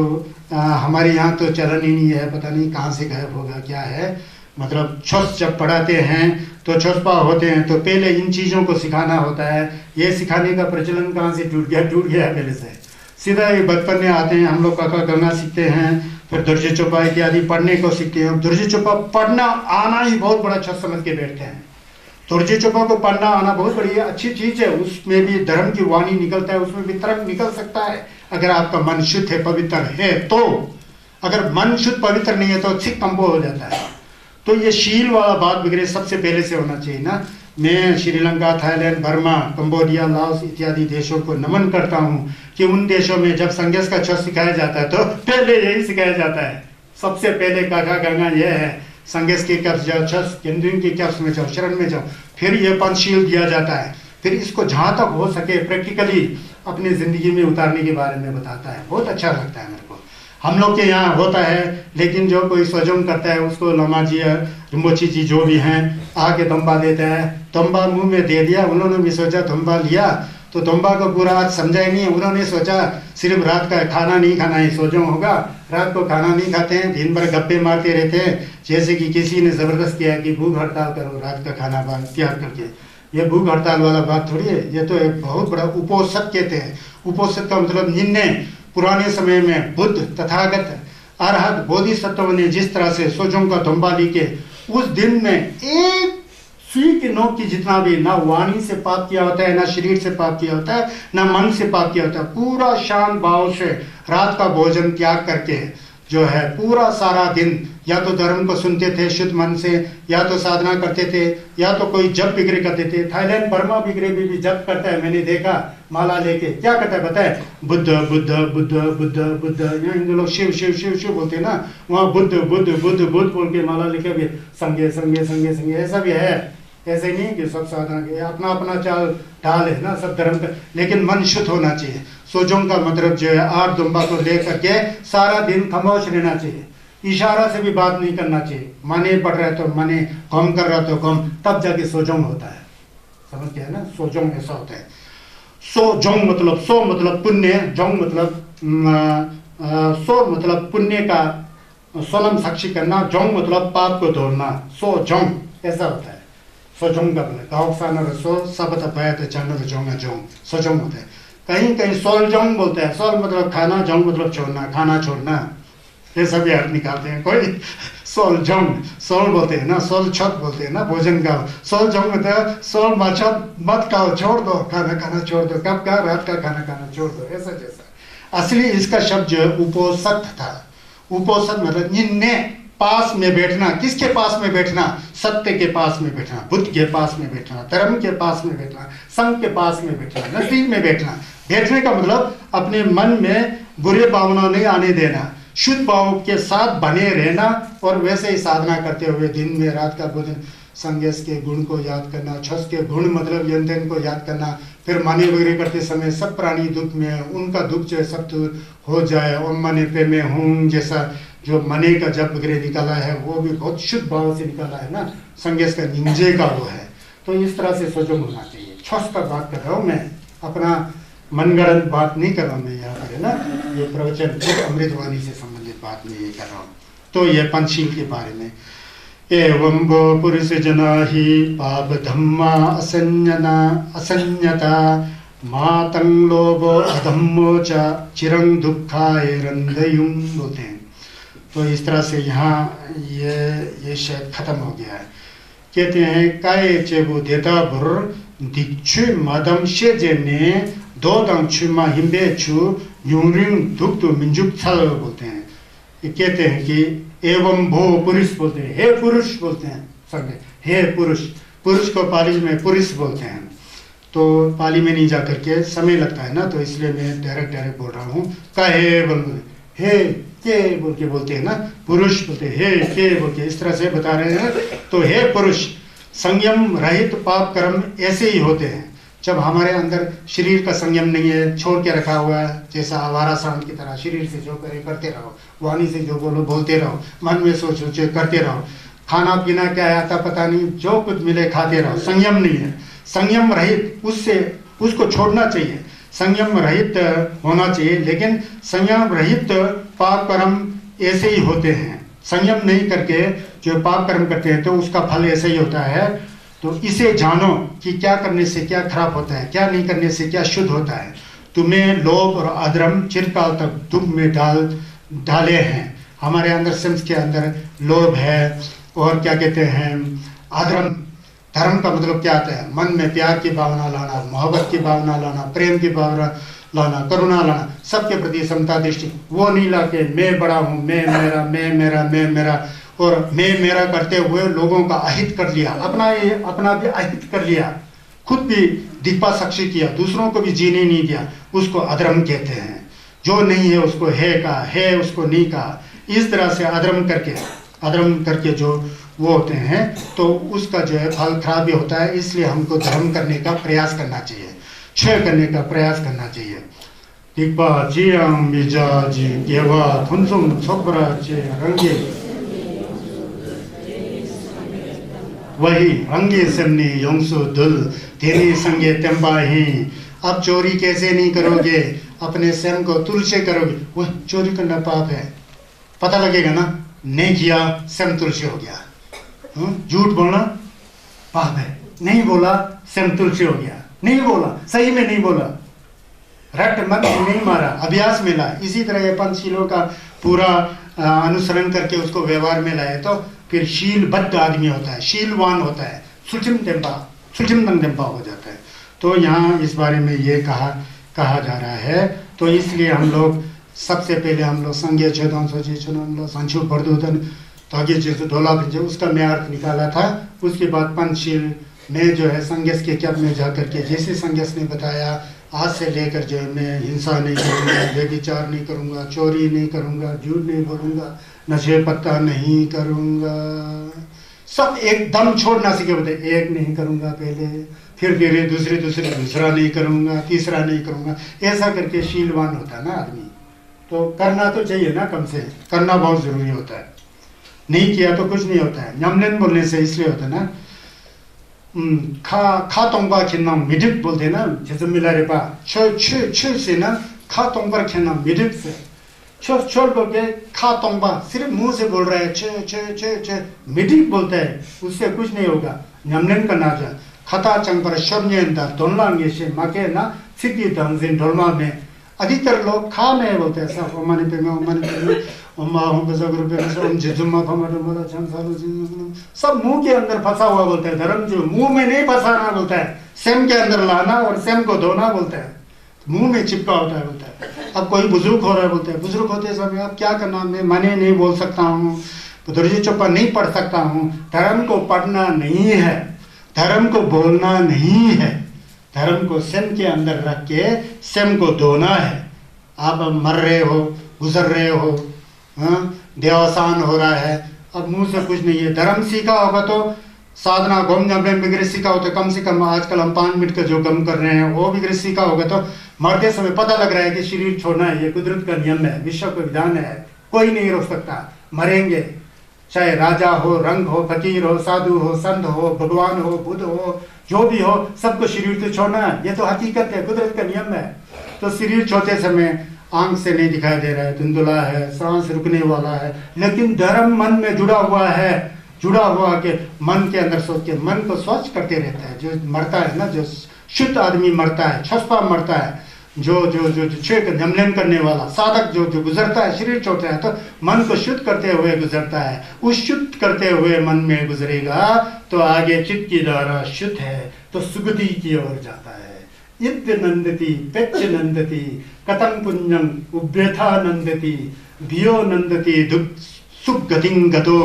हमारे यहाँ तो चलन ही नहीं है, पता नहीं कहाँ से गायब होगा क्या है। मतलब छुस जब पढ़ाते हैं तो छुसपा होते हैं तो पहले इन चीज़ों को सिखाना होता है। ये सिखाने का प्रचलन कहाँ से टूट गया पहले से। सीधा ये बचपन में आते हैं, हम लोग काका करना सीखते हैं, फिर दुर्जे चौपा इत्यादि पढ़ने को सीखते हैं। दुर्जे चौपा पढ़ना आना ही बहुत बड़ा छस समझ के बैठते हैं। दुर्जे चौपा को पढ़ना आना बहुत बड़ी अच्छी चीज़ है, उसमें भी धर्म की वाणी निकलता है, उसमें भी तर्क निकल सकता है अगर आपका मन शुद्ध है, पवित्र है। तो अगर मन शुद्ध पवित्र नहीं है तो सिख कंबो हो जाता है। तो ये शील वाला बात वगैरह सबसे पहले से होना चाहिए ना। मैं Sri Lanka, Thailand, Burma, Cambodia, Laos इत्यादि देशों को नमन करता हूँ कि उन देशों में जब संघर्ष का छस सिखाया जाता है तो पहले यही सिखाया जाता है। सबसे पहले काका गंगा यह है, संघर्ष के कब्ज जाओ, छस केंद्रीय के कब्ज में जाओ, शरण में जाओ, फिर ये पंचशील दिया जाता है। फिर इसको जहाँ तक हो सके प्रैक्टिकली अपनी ज़िंदगी में उतारने के बारे में बताता है। बहुत अच्छा लगता है मेरे को। हम लोग के यहाँ होता है, लेकिन जो कोई स्वजम करता है उसको लमा जी रिम्बोची जी जो भी हैं आके दम्बा देता है। दम्बा मुंह में दे दिया, उन्होंने भी सोचा दम्बा लिया तो दम्बा को पूरा आज समझा ही नहीं है। उन्होंने सोचा सिर्फ रात का खाना नहीं खाना है, सोजम होगा, रात को खाना नहीं खाते हैं, दिन भर गप्पे मारते रहते हैं। जैसे कि किसी ने ज़बरदस्त किया कि भूख हड़ताल करो, रात का खाना त्याग करके। ये भूख हड़ताल वाला बात थोड़ी है, ये तो एक बहुत बड़ा उपोषक कहते हैं। उपोषक का मतलब निर्णय। पुराने समय में बुद्ध, तथागत, अरहत, बोधिसत्व ने जिस तरह से सोजों का दम्बा ली के उस दिन में एक सुई की नोक की जितना भी ना वाणी से पाप किया होता है, ना शरीर से पाप किया होता है, ना मन से पाप किया होता है, पूरा शांत भाव से रात का भोजन त्याग करके जो है पूरा सारा दिन या तो धर्म को सुनते थे शुद्ध मन से, या तो साधना करते थे, या तो कोई जप बिगड़े करते थे। थाईलैंड बर्मा बिगड़े भी जप करता है, मैंने देखा, माला लेके क्या करता है पता है? बुद्ध बुद्ध बुद्ध बुद्ध बुद्ध, यहाँ हिंदू लोग शिव शिव शिव शिव बोलते हैं ना, वहाँ बुद्ध बुद्ध बुद्ध बुद्ध बोल के माला लेके भी संगे संगे संगे संगे, ऐसा भी है। ऐसे नहीं कि सब साधना के अपना अपना चाल ढाल है ना सब धर्म का, लेकिन मन शुद्ध होना चाहिए। सोजोंग का मतलब जो है आठ दुम्बा को लेकर के सारा दिन खामोश रहना चाहिए, इशारा से भी बात नहीं करना चाहिए। मने पढ़ रहा है तो मने, कम कर रहा तो कम, तब जाके सोजोंग होता है। समझ गया ना? सोजोंग ऐसा होता है। सोजोंग मतलब सो मतलब पुण्य, जोंग मतलब सो मतलब पुण्य का सोलम साक्षी करना, जोंग मतलब पाप को धोना, सो जोंग ऐसा होता है। सोजोंग का मतलब गाँव सो सब पाया तो चैनल जोंगा जोंग, सोजोंग होता है। कहीं कहीं सोल जोंग बोलते हैं, सोल मतलब खाना, जोंग मतलब छोड़ना, खाना छोड़ना, ये सभी अर्थ निकालते हैं। कोई सोल जोंग, सोल बोलते हैं ना, सोल छत बोलते हैं ना भोजन का, सोल जोंग होता है सोल मत मत खाओ, छोड़ दो, खाना खाना छोड़ दो, कब का रात का खाना खाना छोड़ दो, ऐसा जैसा। असली इसका शब्द जो है उपोसत था। उपोसत मतलब निन्ने पास में बैठना। किसके पास में बैठना? सत्य के पास में बैठना, बुद्ध के पास में बैठना, धर्म के पास में बैठना, संघ के पास में बैठना, नजदीक में बैठना। बैठने का मतलब अपने मन में बुरे भावना नहीं आने देना, शुद्ध भाव के साथ बने रहना, और वैसे ही साधना करते हुए दिन में रात का भोजन, संगेश के गुण को याद करना, छस के गुण मतलब यंत्र को याद करना, फिर माने वगैरह करते समय सब प्राणी दुख में है, उनका दुख जो है सब दूर हो जाए। ओम मने पे में हूँ जैसा जो मने का जप वगैरह निकाला है वो भी बहुत शुद्ध भाव से निकाला है ना, संगेश का निंजे का वो है। तो इस तरह से सोजोंग होना चाहिए। छस का बात कर रहा हूँ मैं, अपना मनगढ़ंत बात नहीं कर रहा हूँ मैं यहाँ पर, है ना। ये प्रवचन अमृतवाणी से संबंधित बात मैं ये कर रहा हूँ। तो ये पंचशील के बारे में, एवं वो पुरुष जना ही पाप धम्मा असंयता मातंग लोभो अधम्मो च चिरंग दुखाय रंदयुं बोलते हैं। तो इस तरह से यहाँ ये शायद खत्म हो गया है। कहते हैं काय चेबु देता बुर दिक्षु मदम शे जेने दो दंक्षुमा हिम्बे छु यूरिंग दुख तो मिंजुक छल बोलते हैं। ये कहते हैं कि एवं भो पुरुष बोलते हैं, हे पुरुष बोलते हैं सब, हे पुरुष। पुरुष को पाली में पुरुष बोलते हैं। तो पाली में नहीं जा करके समय लगता है ना, तो इसलिए मैं डायरेक्ट बोल रहा हूँ। कहे बोल, हे के बोल के बोलते हैं ना, पुरुष बोलते हैं, हे के बोल के इस तरह से बता रहे हैं। तो हे पुरुष, संयम रहित पाप कर्म ऐसे ही होते हैं जब हमारे अंदर शरीर का संयम नहीं है, छोड़ के रखा हुआ है, जैसा आवारा सांड की तरह शरीर से जो करे करते रहो, वाणी से जो बोलो बोलते रहो, मन में सोच सोचे करते रहो, खाना पीना क्या आता पता नहीं, जो कुछ मिले खाते रहो, संयम नहीं है। संयम रहित उसको छोड़ना चाहिए, संयम रहित होना चाहिए। लेकिन संयम रहित पाप कर्म ऐसे ही होते हैं। संयम नहीं करके जो पाप कर्म करते हैं तो उसका फल ऐसे ही होता है। तो इसे जानो कि क्या करने से क्या खराब होता है, क्या नहीं करने से क्या शुद्ध होता है। तुम्हें लोभ और अधर्म चिरकाल तक दुख में डाले हैं। हमारे अंदर सेंस के अंदर लोभ है, और क्या कहते हैं अधर्म। धर्म का मतलब क्या आता है? मन में प्यार की भावना लाना, मोहब्बत की भावना लाना, प्रेम की भावना लाना, करुणा लाना, सबके प्रति समता दृष्टि। वो नहीं लाके मैं बड़ा हूँ, मैं मेरा, मैं मेरा, मैं मेरा, और मैं मेरा करते हुए लोगों का अहित कर लिया, अपना भी अहित कर लिया, खुद भी दिक्पा साक्षी किया, दूसरों को भी जीने नहीं दिया, उसको अधर्म कहते हैं। जो नहीं है उसको है कहा, है उसको नहीं कहा। इस तरह से अधर्म करके जो वो होते हैं तो उसका जो है फल खराब भी होता है। इसलिए हमको धर्म करने का प्रयास करना चाहिए, क्षय करने का प्रयास करना चाहिए। दिक्पा जियम बिजाजी केवा थुनसुम छोपरा चे रंगे वही रंगे सन्नी योंसु दुल तेरी संगे तेंबा ही। अब चोरी कैसे नहीं करोगे, अपने स्वयं को तुलसे करोगे। वह चोरी करना पाप है, पता लगेगा ना, नहीं किया स्वयं तुलसी हो गया। झूठ बोलना पाप है, नहीं बोला स्वयं तुलसी हो गया। नहीं बोला, सही में नहीं बोला, रट मन नहीं मारा, अभ्यास में लाए। इसी तरह ये पंचशीलों का पूरा अनुसरण करके उसको व्यवहार में लाए तो फिर शीलबद्ध आदमी होता है, शीलवान होता है, सुचिम टेम्पा हो जाता है। तो यहाँ इस बारे में ये कहा जा रहा है। तो इसलिए हम लोग सबसे पहले हम लोग संज्ञा छेदों सोचे हम लोग संचु प्रदूतन ताकि जैसे ढोला भिंजे उसका मैं अर्थ निकाला था। उसके बाद पंचशील में जो है संज्ञस के क्या में जाकर के जैसे संज्ञस ने बताया, आज से लेकर जो है मैं हिंसा नहीं करूँगा, व्यभिचार नहीं करूँगा, चोरी नहीं करूँगा, झूठ नहीं बोलूँगा, नशे पत्ता नहीं करूँगा, सब एकदम छोड़ना सीखे बोलते। एक नहीं करूँगा पहले, फिर धीरे दूसरा नहीं करूँगा, तीसरा नहीं करूँगा, ऐसा करके शीलवान होता है ना आदमी। तो करना तो चाहिए ना, कम से करना बहुत ज़रूरी होता है, नहीं किया तो कुछ नहीं होता है। न्यमलेन बोलने से इसलिए होता है ना, खा तोंबा खेलना मिडिक बोलते हैं ना, जैसे मिला रे पा छ से ना खा तोंबा खेलना मिडिक से छोड़ बोल के खा तोंबा सिर्फ मुंह से बोल रहा है, छ मिडिक बोलता है, उससे कुछ नहीं होगा। न्यमलेन का नाचा खता चंग पर शर्मिंदा दोनलांगे से माके ना सिद्धि दंजिन ढोलमा में अधिकतर लोग खा में बोलते हैं सब ओमाने पे में ओमा हम बजागर पे सब जिजुम्मा फमारे बोला चंसालो सब मुंह के अंदर फंसा हुआ बोलते हैं। धर्म जो मुंह में नहीं फंसाना बोलता है, सेम के अंदर लाना और सेम को धोना बोलता है, मुंह में चिपका होता है बोलता है। अब कोई बुजुर्ग हो रहा है बोलते हैं, बुजुर्ग होते समय अब क्या करना, मैं माने नहीं बोल सकता हूँ, दर्जी चौपा नहीं पढ़ सकता हूँ। धर्म को पढ़ना नहीं है, धर्म को बोलना नहीं है, धर्म को सेम के अंदर रख के सेम को धोना है। आप मर रहे हो, गुजर रहे हो, देवासान हो रहा है, अब मुंह से कुछ नहीं है। धर्म सीखा होगा तो साधना गम जब वगैरह सीखा हो तो कम से कम आजकल हम 5 मिनट का जो गम कर रहे हैं वो वगैरह सीखा होगा तो मरते समय पता लग रहा है कि शरीर छोड़ना है, ये कुदरत का नियम है, विश्व का विधान है, कोई नहीं रोक सकता। मरेंगे, चाहे राजा हो, रंग हो, फकीर हो, साधु हो, संत हो, भगवान हो, बुद्ध हो, जो भी हो, सबको शरीर तो छोड़ना है, ये तो हकीकत है, कुदरत का नियम है। तो शरीर छोड़ते समय आंख से नहीं दिखाई दे रहा है, धुंधला है, सांस रुकने वाला है, लेकिन धर्म मन में जुड़ा हुआ है, जुड़ा हुआ के मन के अंदर सोच के मन को स्वच्छ करते रहता है। जो मरता है ना, जो शुद्ध आदमी मरता है, छसपा मरता है, जो जो जो छेक न्यमलेन करने वाला साधक जो गुजरता है, शरीर छोड़ता है तो मन को शुद्ध करते हुए गुजरता है। उस शुद्ध करते हुए मन में गुजरेगा तो आगे चित्त की द्वारा शुद्ध है तो सुगति की ओर जाता है। इद्य नंदती पेच नंदती कथं पुण्यम उभ्यथा नंदती धियो नंदती दुख सुख गतिं गतो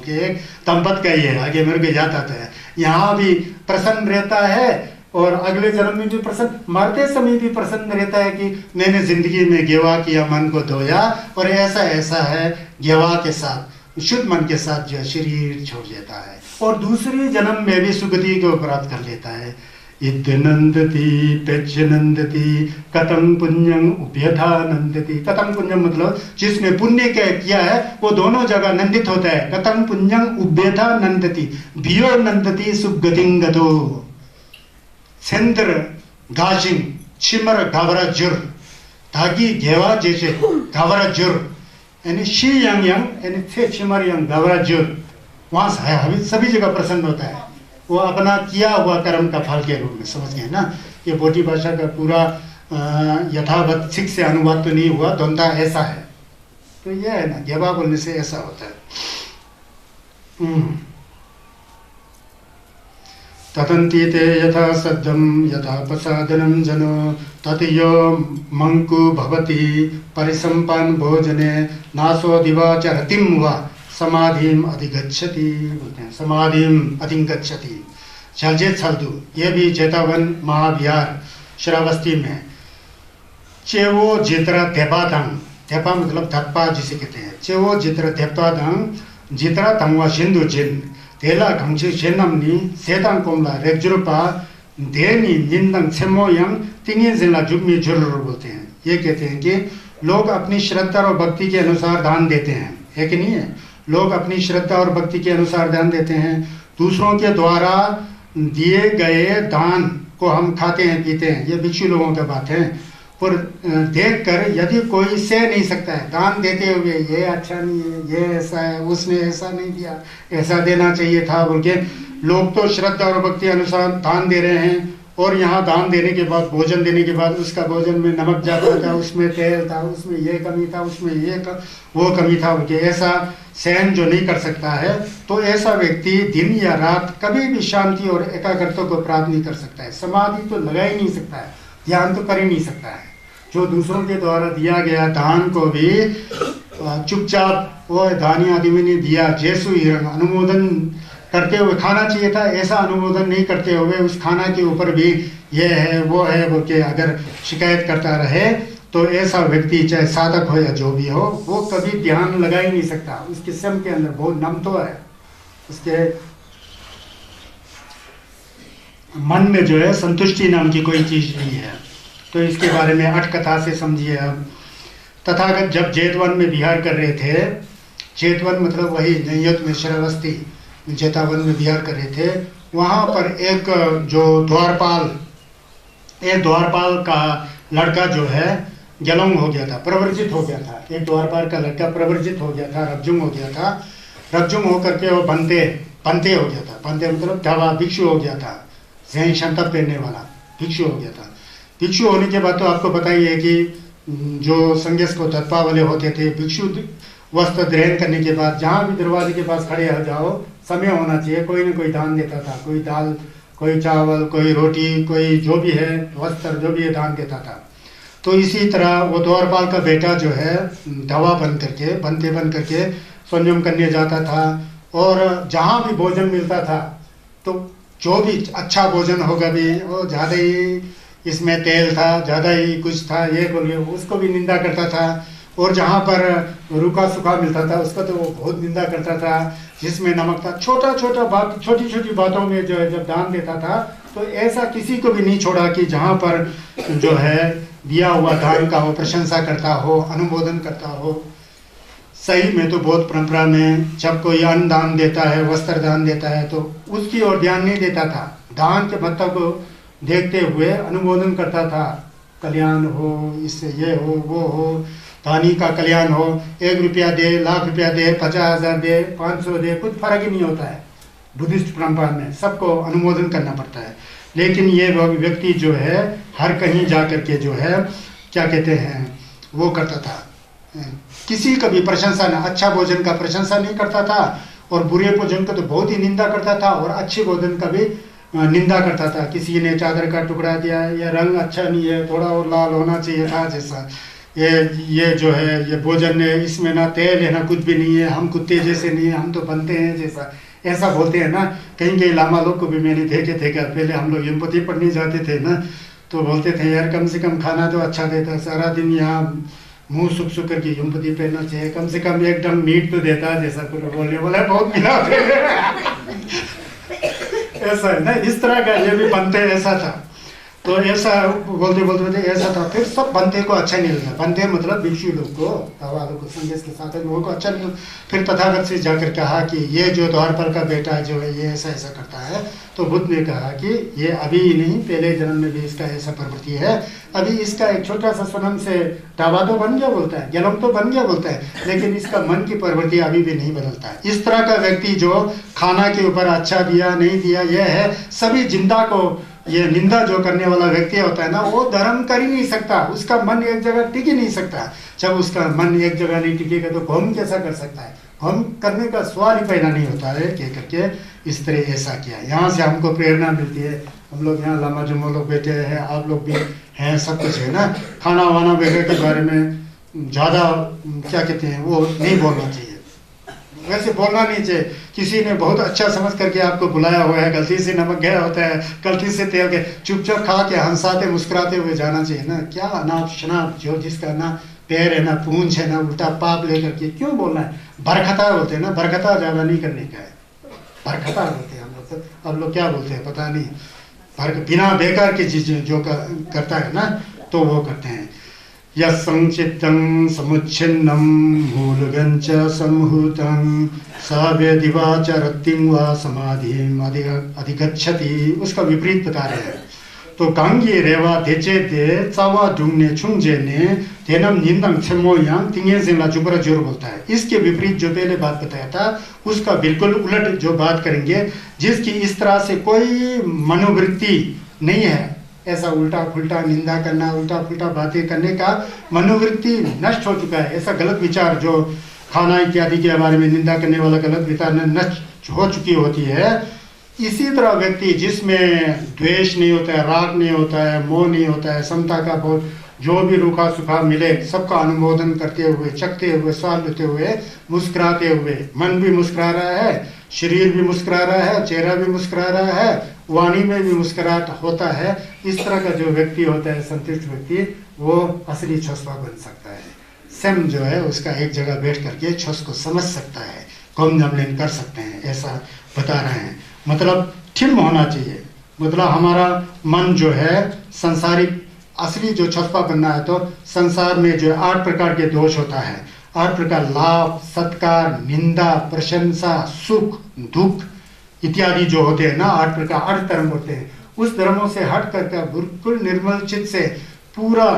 के दंपत का ये आगे मेरे को याद आता है। यहाँ भी प्रसन्न रहता है और अगले जन्म में भी प्रसन्न, मरते समय भी प्रसन्न रहता है कि मैंने जिंदगी में गेवा किया, मन को धोया, और ऐसा है गेवा के साथ, शुद्ध मन के साथ जो शरीर छोड़ देता है और दूसरे जन्म में भी सुगति को प्राप्त कर लेता है। इद्य नंदती पेच नंदती कथं पुण्यम उभयथा नंदती। कथं पुण्यम मतलब जिसने पुण्य किया है वो दोनों जगह नंदित होता है। कथं पुण्यम उभयथा नंदती भियो नंदती सुगतिं गतो। सेंद्र गाजिंग छिमर गावरा जुर धागी घेवा जैसे गावरा जुर यानी शी यंग यानी थे छिमर यंग गावरा जुर, वहाँ से सभी जगह प्रसन्न होता है। वो अपना किया हुआ कर्म का फल के रूप में, समझ गए ना। ये बोटी भाषा का पूरा यथावत सिख से अनुवाद तो नहीं हुआ, द्वंद्व ऐसा है। तो ये है ना, घेवा बोलने से ऐसा होता है। ततन्तीते यथा सद्यम यथा प्रसादनं जनो ततयो मंकु भवति परिसंपन्न भोजने नासो दिवा चरतिम वा समाधिम अधिगच्छति बोलते हैं। समाधिम अधिगच्छति छलजे छलदू, ये भी चेतावन महाविहार श्रावस्ती में चेवो जित्रा धेपादंग, धेपा मतलब धप्पा जिसे कहते हैं। चेवो जित्रा धेपादंग जित्रा तंगवा सिंधु जिन तेला घंगची शेनमनी सेतांग कोमला रेगजुरुपा देनी निंदंग छेमोयंग तिंगे जिला जुगमी जुर्र बोलते हैं। ये कहते हैं कि लोग अपनी श्रद्धा और भक्ति के अनुसार दान देते हैं, है कि नहीं है। लोग अपनी श्रद्धा और भक्ति के अनुसार दान देते हैं। दूसरों के द्वारा दिए गए दान को हम खाते हैं पीते हैं, ये भिक्षु लोगों की बात है। पर देखकर यदि कोई सह नहीं सकता है दान देते हुए, ये अच्छा नहीं है, ये ऐसा है, उसने ऐसा नहीं दिया, ऐसा देना चाहिए था बोल के, लोग तो श्रद्धा और भक्ति अनुसार दान दे रहे हैं। और यहाँ दान देने के बाद, भोजन देने के बाद उसका भोजन में नमक ज़्यादा था, उसमें तेल था, उसमें ये कमी था, उसमें ये वो कमी था बोल के, ऐसा सहन जो नहीं कर सकता है तो ऐसा व्यक्ति दिन या रात कभी भी शांति और एकाग्रता को प्राप्त नहीं कर सकता है। समाधि तो लगा ही नहीं सकता है, ध्यान तो कर ही नहीं सकता है। जो दूसरों के द्वारा दिया गया दान को भी चुपचाप वो दानी आदमी ने दिया जैसु ही अनुमोदन करते हुए खाना चाहिए था, ऐसा अनुमोदन नहीं करते हुए उस खाना के ऊपर भी ये है वो है वो के अगर शिकायत करता रहे तो ऐसा व्यक्ति चाहे साधक हो या जो भी हो वो कभी ध्यान लगा ही नहीं सकता। उसके स्वयं के अंदर बहुत नम तो है, उसके मन में जो है संतुष्टि नाम की कोई चीज नहीं है। तो इसके बारे में अट कथा से समझिए। अब तथागत जब जेतवन में विहार कर रहे थे, जेतवन मतलब वही नैयत में श्रावस्ती जेतावन में विहार कर रहे थे, वहाँ पर एक जो द्वारपाल का लड़का जो है जलंग हो गया था, प्रवर्जित हो गया था। एक द्वारपाल का लड़का प्रवर्जित हो गया था, रब्जुम हो गया था। रब्जुम होकर के वो पंते हो गया था। पंते मतलब ढाबा भिक्षु हो गया था, जैन शंतप पहनने वाला भिक्षु हो गया था। भिक्षु होने के बाद तो आपको पता ही है कि जो संन्यास को तत्पा वाले होते थे, भिक्षु वस्त्र ग्रहण करने के बाद जहाँ भी दरवाजे के पास खड़े हो जाओ समय होना चाहिए, कोई ना कोई दान देता था, कोई दाल, कोई चावल, कोई रोटी, कोई जो भी है वस्त्र जो भी है दान देता था। तो इसी तरह वो द्वारपाल का बेटा जो है दवा बन करके संयम करने जाता था और जहाँ भी भोजन मिलता था तो जो भी अच्छा भोजन होगा भी वो ज़्यादा ही इसमें तेल था, ज़्यादा ही कुछ था, ये बोलिए उसको भी निंदा करता था। और जहाँ पर रूखा सूखा मिलता था उसका तो वो बहुत निंदा करता था। जिसमें नमक था, छोटी छोटी बातों में जो है जब दान देता था तो ऐसा किसी को भी नहीं छोड़ा कि जहाँ पर जो है दिया हुआ दान का वो प्रशंसा करता हो, अनुमोदन करता हो। सही में तो बहुत परंपरा में जब कोई अन्न दान देता है, वस्त्र दान देता है तो उसकी ओर ध्यान नहीं देता था, दान के महत्व को देखते हुए अनुमोदन करता था। कल्याण हो, इससे ये हो वो हो, दानी का कल्याण हो, 1 रुपया दे, लाख रुपया दे, 50,000 दे, 500 दे, कुछ फर्क ही नहीं होता है। बुद्धिस्ट परंपरा में सबको अनुमोदन करना पड़ता है। लेकिन ये व्यक्ति जो है हर कहीं जा करके जो है क्या कहते हैं वो करता था, किसी का भी प्रशंसा न, अच्छा भोजन का प्रशंसा नहीं करता था और बुरे भोजन का तो बहुत ही निंदा करता था और अच्छे भोजन का भी निंदा करता था। किसी ने चादर का टुकड़ा दिया, या रंग अच्छा नहीं है, थोड़ा और लाल होना चाहिए था, जैसा ये जो है ये भोजन है, इसमें ना तेल है ना कुछ भी नहीं है, हम कुत्ते जैसे नहीं है, हम तो बनते हैं जैसा, ऐसा बोलते हैं ना। कहीं लामा लोग को भी मैंने देखे थे, पहले हम लोग यमपति पढ़ने जाते थे ना तो बोलते थे यार कम से कम खाना तो अच्छा देता, सारा दिन यहाँ मुंह सुख करके यमपति पहनना चाहिए, कम से कम एकदम मीट तो देता जैसा कुछ बोलने वाला बहुत मिला ऐसा है ना, इस तरह का ये भी बनते ऐसा था। तो ऐसा बोलते ऐसा था। फिर सब बनते को अच्छा नहीं लगा, बनते मतलब भिक्षु लोग को, वालों को, संदेश के साथ लोगों को अच्छा नहीं लगा। फिर तथागत से जाकर कहा कि ये जो द्वारपाल का बेटा जो है ये ऐसा ऐसा करता है। तो बुद्ध ने कहा कि ये अभी ही नहीं, पहले जन्म में भी इसका ऐसा प्रवृत्ति है। अभी इसका एक छोटा सा स्वनम से टावा तो बन गया बोलता है, जलम तो बन गया बोलता है, लेकिन इसका मन की प्रवृत्ति अभी भी नहीं बदलता है। इस तरह का व्यक्ति जो खाना के ऊपर अच्छा दिया नहीं दिया यह है, सभी जिंदा को ये निंदा जो करने वाला व्यक्ति होता है ना, वो धर्म कर ही नहीं सकता, उसका मन एक जगह टिक ही नहीं सकता। जब उसका मन एक जगह नहीं टिकेगा तो होम कैसा कर सकता है? होम करने का सवाल ही पैदा नहीं होता है कह करके इस तरह ऐसा किया। यहाँ से हमको प्रेरणा मिलती है। हम लोग यहाँ लामा जुम्मो लोग बैठे हैं, आप लोग भी हैं, सब कुछ है ना। खाना वाना वगैरह के बारे में ज़्यादा क्या कहते हैं वो नहीं बोलना चाहिए, वैसे बोलना नहीं चाहिए। किसी ने बहुत अच्छा समझ करके आपको बुलाया हुआ है, गलती से नमक गया होता है, गलती से तेल गया, चुपचाप खा के हंसाते मुस्कुराते हुए जाना चाहिए ना। क्या अनाप शनाप जो जिसका ना पैर है ना पूंछ है ना उल्टा पाप लेकर के क्यों बोलना है? बरखता बोलते हैं ना, बरखता ज़्यादा नहीं करने का है, बरखता बोलते हैं हम लोग। तो अब लोग क्या बोलते हैं पता नहीं, बिना बेकार की चीज़ें जो करता है ना तो वो करते हैं। यत्संचित्तं समुच्छिन्नं मूलगञ्च संहूतं सवेदिवाच रत्तिं वा समाधिं अधिगच्छति, उसका विपरीत बता रहे हैं। तो कांगी रेवा देचे दे चावा डूंगने छुंजे ने तेनम निंदंग छमो यांग तिंगे जिला जुबरा जोर बोलता है। इसके विपरीत जो पहले बात बताया था उसका बिल्कुल उलट जो बात करेंगे, जिसकी इस तरह से कोई मनोवृत्ति नहीं है, ऐसा उल्टा फुल्टा निंदा करना, उल्टा फुल्टा बातें करने का मनोवृत्ति नष्ट हो चुका है। ऐसा गलत विचार जो खाना इत्यादि के बारे में निंदा करने वाला गलत विचार नष्ट हो चुकी होती है। इसी तरह व्यक्ति जिसमें द्वेष नहीं होता है, राग नहीं होता है, मोह नहीं होता है, समता का बहुत जो भी रूखा सूखा मिले सबका अनुमोदन करते हुए, चखते हुए, स्वाद लेते हुए, मुस्कुराते हुए, मन भी मुस्कुरा रहा है, शरीर भी मुस्कुरा रहा है, चेहरा भी मुस्कुरा रहा है, वाणी में भी मुस्कुराहट होता है। इस तरह का जो व्यक्ति होता है, संतुष्ट व्यक्ति, वो असली छसवा बन सकता है। स्वयं जो है उसका एक जगह बैठ करके छस को समझ सकता है, कम जमलेन कर सकते हैं, ऐसा बता रहे हैं। मतलब ठिम होना चाहिए, मतलब हमारा मन जो है संसारिक असली जो छसपा बनना है तो संसार में जो 8 प्रकार के दोष होता है, 8 प्रकार, लाभ, सत्कार, निंदा, प्रशंसा, सुख, दुख इत्यादि जो होते हैं ना, 8 प्रकार, 8 धर्म होते हैं। उस धर्मों से हट करके बिल्कुल निर्मल चित्त से पूरा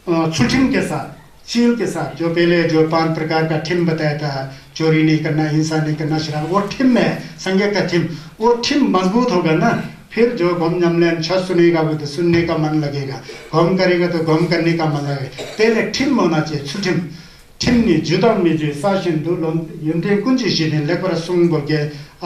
छुठिम के साथ, शील के साथ, जो पहले जो 5 प्रकार का ठिम बताया था, चोरी नहीं करना, हिंसा नहीं करना, शराब, वो ठिम है, संज्ञा का ठिम, वो ठिम मजबूत होगा ना, फिर जो घम जमलेन छस सुनेगा वो तो सुनने का मन लगेगा, घम करेगा तो घम करने का मन लगेगा। पहले ठिम होना चाहिए, छुठिम ठिमनी जुदम में जो साशिन दो यंत्रे कुंजी शीन लेकर सुंग बोल के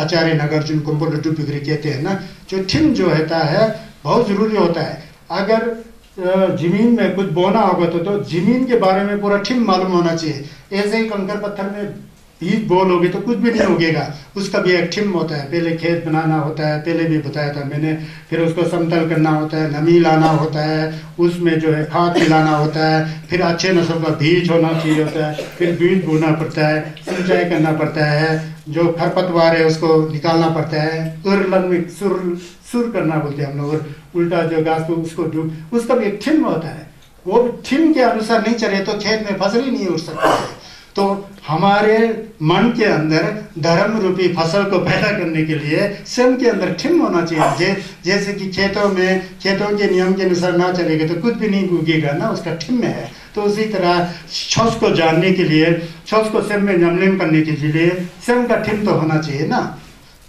आचार्य नागार्जुन कुंभल डुबिग्री कहते हैं ना, जो ठिम जो होता है बहुत जरूरी होता है। अगर जमीन में कुछ बोना होगा तो जमीन के बारे में पूरा ठिम मालूम होना चाहिए। ऐसे ही कंकर पत्थर में बीज बोलोगे तो कुछ भी नहीं उगेगा, उसका भी एक ठिम होता है। पहले खेत बनाना होता है, पहले भी बताया था मैंने, फिर उसको समतल करना होता है, नमी लाना होता है, उसमें जो है खाद मिलाना होता है, फिर अच्छे नस्ल का बीज होना चाहिए होता है, फिर बीज बोना पड़ता है, सिंचाई करना पड़ता है, जो खरपतवार है उसको निकालना पड़ता है, उर्लन में सुर करना बोलते हैं हम लोग, उल्टा जो घास को उसको डूब, उसका भी एक ठिम होता है। वो ठिम के अनुसार नहीं चले तो खेत में फसल ही नहीं उठ सकता है। तो हमारे मन के अंदर धर्म रूपी फसल को पैदा करने के लिए स्वयं के अंदर ठिम होना चाहिए। जैसे कि खेतों के नियम के अनुसार ना चलेगा तो कुछ भी नहीं उगेगा ना, उसका ठिम है। तो उसी तरह छस को जानने के लिए, छस को स्वयं में जमलेन करने के लिए स्वयं का ठिम तो होना चाहिए ना।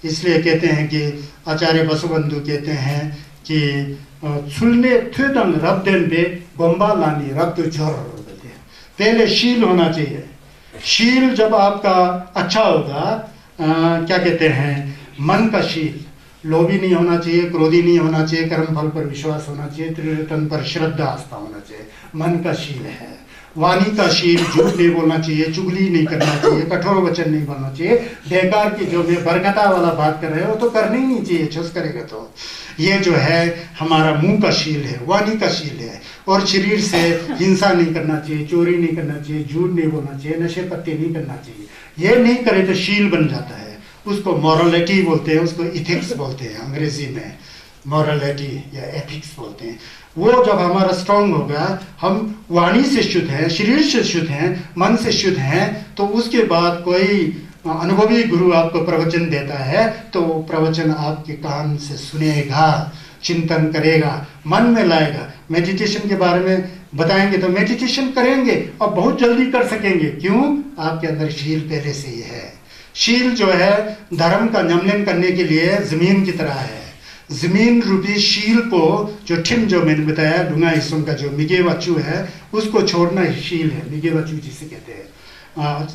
इसलिए कहते हैं कि आचार्य बसुबंधु कहते हैं कि छुलने थुदम रब्देन पे गोम्बा लानी रब्द जोर बोलते हैं। पहले शील होना चाहिए। शील जब आपका अच्छा होगा, क्या कहते हैं, मन का शील, लोभी नहीं होना चाहिए, क्रोधी नहीं होना चाहिए, कर्म फल पर विश्वास होना चाहिए, त्रिरत्न पर श्रद्धा आस्था होना चाहिए, मन का शील है। वाणी का शील, झूठ नहीं बोलना चाहिए, चुगली नहीं करना चाहिए, कठोर वचन नहीं बोलना चाहिए, बेकार की जो मैं बरकता वाला बात कर रहे हो तो करनी ही नहीं चाहिए, छस करेगा तो। ये जो है हमारा मुंह का शील है, वाणी का शील है। और शरीर से हिंसा नहीं करना चाहिए, चोरी नहीं करना चाहिए, झूठ नहीं बोलना चाहिए, नशे पत्ते नहीं करना चाहिए। ये नहीं करे तो शील बन जाता है। उसको मॉरलिटी बोलते हैं, उसको इथिक्स बोलते हैं अंग्रेजी में, मॉरलिटी या एथिक्स बोलते हैं। वो जब हमारा स्ट्रांग होगा, हम वाणी से शुद्ध हैं, शरीर से शुद्ध हैं, मन से शुद्ध हैं, तो उसके बाद कोई अनुभवी गुरु आपको प्रवचन देता है तो प्रवचन आपके कान से सुनेगा, चिंतन करेगा, मन में लाएगा। मेडिटेशन के बारे में बताएंगे तो मेडिटेशन करेंगे और बहुत जल्दी कर सकेंगे। क्यों? आपके अंदर शील पहले से ही है। शील जो है धर्म का जमलेन करने के लिए जमीन की तरह है। जमीन रूपी शील को, जो ठिम जो मैंने बताया, डूंगा हिस्सों का जो मिगे वाचू है, उसको छोड़ना ही शील है। मिगे वाचू जिसे कहते हैं,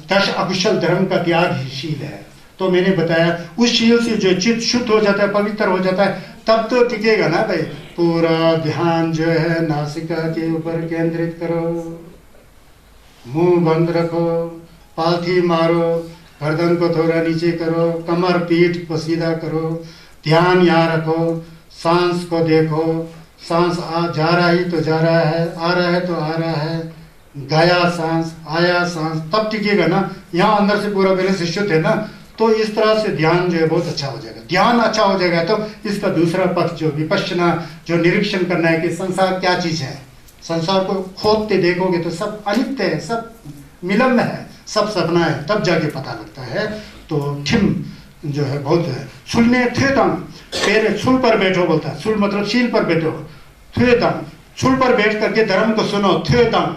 10 अकुशल धर्म का त्याग ही शील है। तो मैंने बताया उस शील से जो चित्त शुद्ध हो जाता है, पवित्र हो जाता है, तब तो टिकेगा ना भाई। पूरा ध्यान जो है नासिका के ऊपर केंद्रित करो, मुंह बंद रखो, पालथी मारो, गर्दन को थोड़ा नीचे करो, कमर पीठ को सीधा करो, ध्यान यहाँ रखो, सांस को देखो, सांस जा रहा ही तो जा रहा है, आ रहा है तो आ रहा है, गया सांस, आया सांस, तब टिकेगा ना। यहाँ अंदर से पूरा बैलेंस शुद्ध है ना, तो इस तरह से ध्यान जो है बहुत अच्छा हो जाएगा। ध्यान अच्छा हो जाएगा तो इसका दूसरा पथ जो विपश्यना, जो निरीक्षण करना है कि संसार क्या चीज है। संसार को खोदते देखोगे तो सब अनित्य है, सब मिलम्ब है, सब सपना है, तब जाके पता लगता है। तो ठिम जो है बहुत है। छुलने थे दम, पैर छुल पर बैठो बोलता है। छुल मतलब शील पर बैठो, थे दम, छुल पर बैठ करके धर्म को सुनो, थे दम,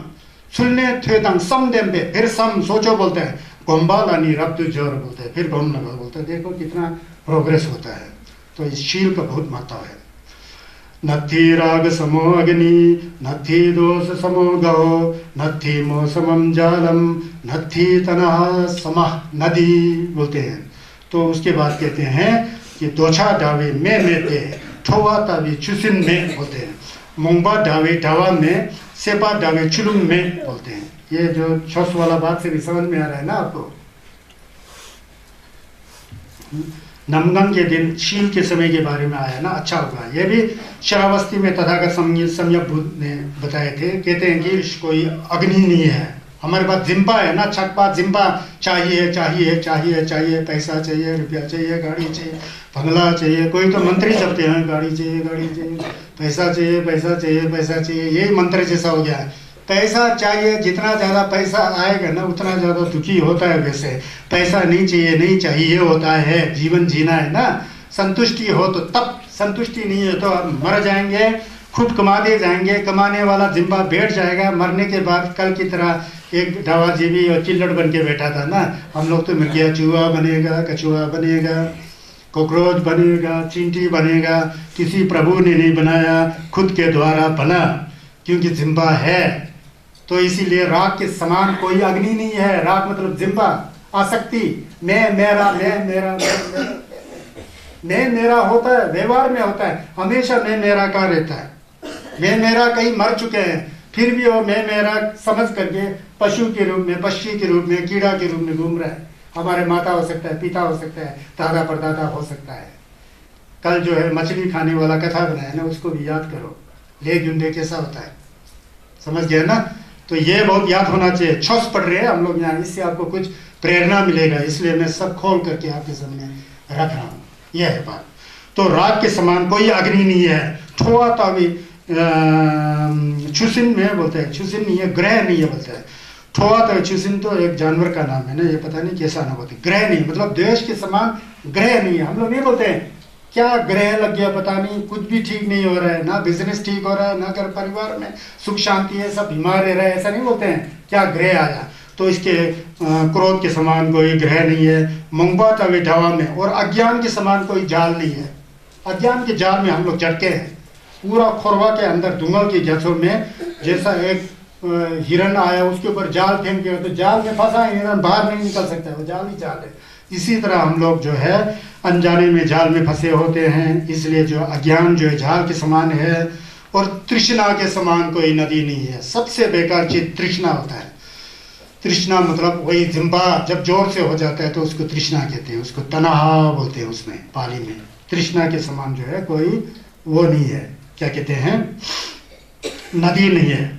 छुलने थे दम, सम देम पे, फिर सम सोचो बोलते हैं, गोम्बा लानी रब तू जोर बोलते हैं, फिर गोम लगा बोलते हैं। देखो कितना प्रोग्रेस होता है। तो इस शील का बहुत महत्व है। नथी राग समो अग्नि, नथी दोष समो गहो, नथी मोह समम जालम, नथी तनहा समह नदी बोलते हैं। तो उसके बाद कहते हैं कि दोछा डावे में मेते, ठोवा तावी चुसिन में बोलते हैं। मुंबा डावे ढावा में सेपा डावे चुलुम में बोलते हैं। ये जो छस वाला बात से भी समझ में आ रहा है ना आपको। नमगंग के दिन शील के समय के बारे में आया ना, अच्छा होगा। ये भी श्रावस्ती में तथागत सम्यक बुद्ध ने बताए थे। कहते हैं कि कोई अग्नि नहीं है, हमारे पास जिम्बा है ना, छकपा जिम्बा चाहिए चाहिए चाहिए चाहिए, पैसा चाहिए, रुपया चाहिए, गाड़ी चाहिए, बंगला चाहिए। कोई तो मंत्री जपते हैं गाड़ी चाहिए गाड़ी चाहिए, पैसा चाहिए पैसा चाहिए पैसा चाहिए, यही मंत्र जैसा हो गया है। पैसा चाहिए, जितना ज़्यादा पैसा आएगा ना उतना ज़्यादा दुखी होता है। वैसे पैसा नहीं चाहिए, नहीं चाहिए होता है, जीवन जीना है ना। संतुष्टि हो तो तब, संतुष्टि नहीं है तो हम मर जाएंगे, खुद कमाते जाएंगे, कमाने वाला जिम्बा बैठ जाएगा। मरने के बाद कल की तरह एक दवाजीवी और चिल्लड़ बन के बैठा था ना, हम लोग तो मिल गया, चूहा बनेगा, कछुआ बनेगा, कॉकरोच बनेगा, चींटी बनेगा। किसी प्रभु ने नहीं बनाया, खुद के द्वारा बना, क्योंकि जिम्बा है। तो इसीलिए राग के समान कोई अग्नि नहीं है। राग मतलब जिम्बा, आसक्ति, मैं मेरा, मैं मेरा, मैं मेरा होता है, व्यवहार में होता है, हमेशा मैं मेरा का रहता है। मैं मेरा कहीं मर चुके हैं, फिर भी वो मैं मेरा समझ करके पशु के रूप में, पक्षी के रूप में, कीड़ा के रूप में घूम रहा है। हमारे माता हो सकता है, पिता हो सकता है, दादा परदादा हो सकता है। कल जो है मछली खाने वाला कथा बनाया ना, उसको भी याद करो, ले गुंडे कैसा होता है, समझ गए ना। तो ये बहुत याद होना चाहिए। छस पढ़ रहे हैं हम लोग यहाँ, इससे आपको कुछ प्रेरणा मिलेगा, इसलिए मैं सब खोल करके आपके सामने रख रहा हूँ। यह है बात। तो राग के समान कोई अग्नि नहीं है। ठोआ तावी छुसिन में बोलते हैं, छुसिन नहीं है, ग्रह नहीं है बोलते हैं। ठोआ तावी छुसिन तो एक जानवर का नाम है ना, ये पता नहीं कैसा नाम होता है। ग्रह नहीं मतलब द्वेष के समान ग्रह नहीं है। हम लोग नहीं बोलते हैं क्या ग्रह लग गया पता नहीं, कुछ भी ठीक नहीं हो रहा है, ना बिजनेस ठीक हो रहा है, ना घर परिवार में सुख शांति है, सब बीमार रह रहे हैं, ऐसा नहीं बोलते हैं क्या ग्रह आया। तो इसके क्रोध के समान कोई ग्रह नहीं है। मंगबा तवे ढावा में, और अज्ञान के समान कोई जाल नहीं है। अज्ञान के जाल में हम लोग चटके हैं, पूरा खोरवा के अंदर दुंगल की जसों में, जैसा एक हिरण आया उसके ऊपर जाल फेंक दिया तो जाल में फंसा है, हिरण बाहर नहीं निकल सकता है, वो जाल ही जाल है। इसी तरह हम लोग जो है अनजाने में जाल में फंसे होते हैं। इसलिए जो अज्ञान जो है जाल के समान है, और तृष्णा के समान कोई नदी नहीं है। सबसे बेकार चीज तृष्णा होता है। तृष्णा मतलब वही जिम्बा जब जोर से हो जाता है तो उसको तृष्णा कहते हैं, उसको तनाहा बोलते हैं उसमें, पाली में। तृष्णा के समान जो है कोई वो नहीं है, क्या कहते हैं, नदी नहीं है।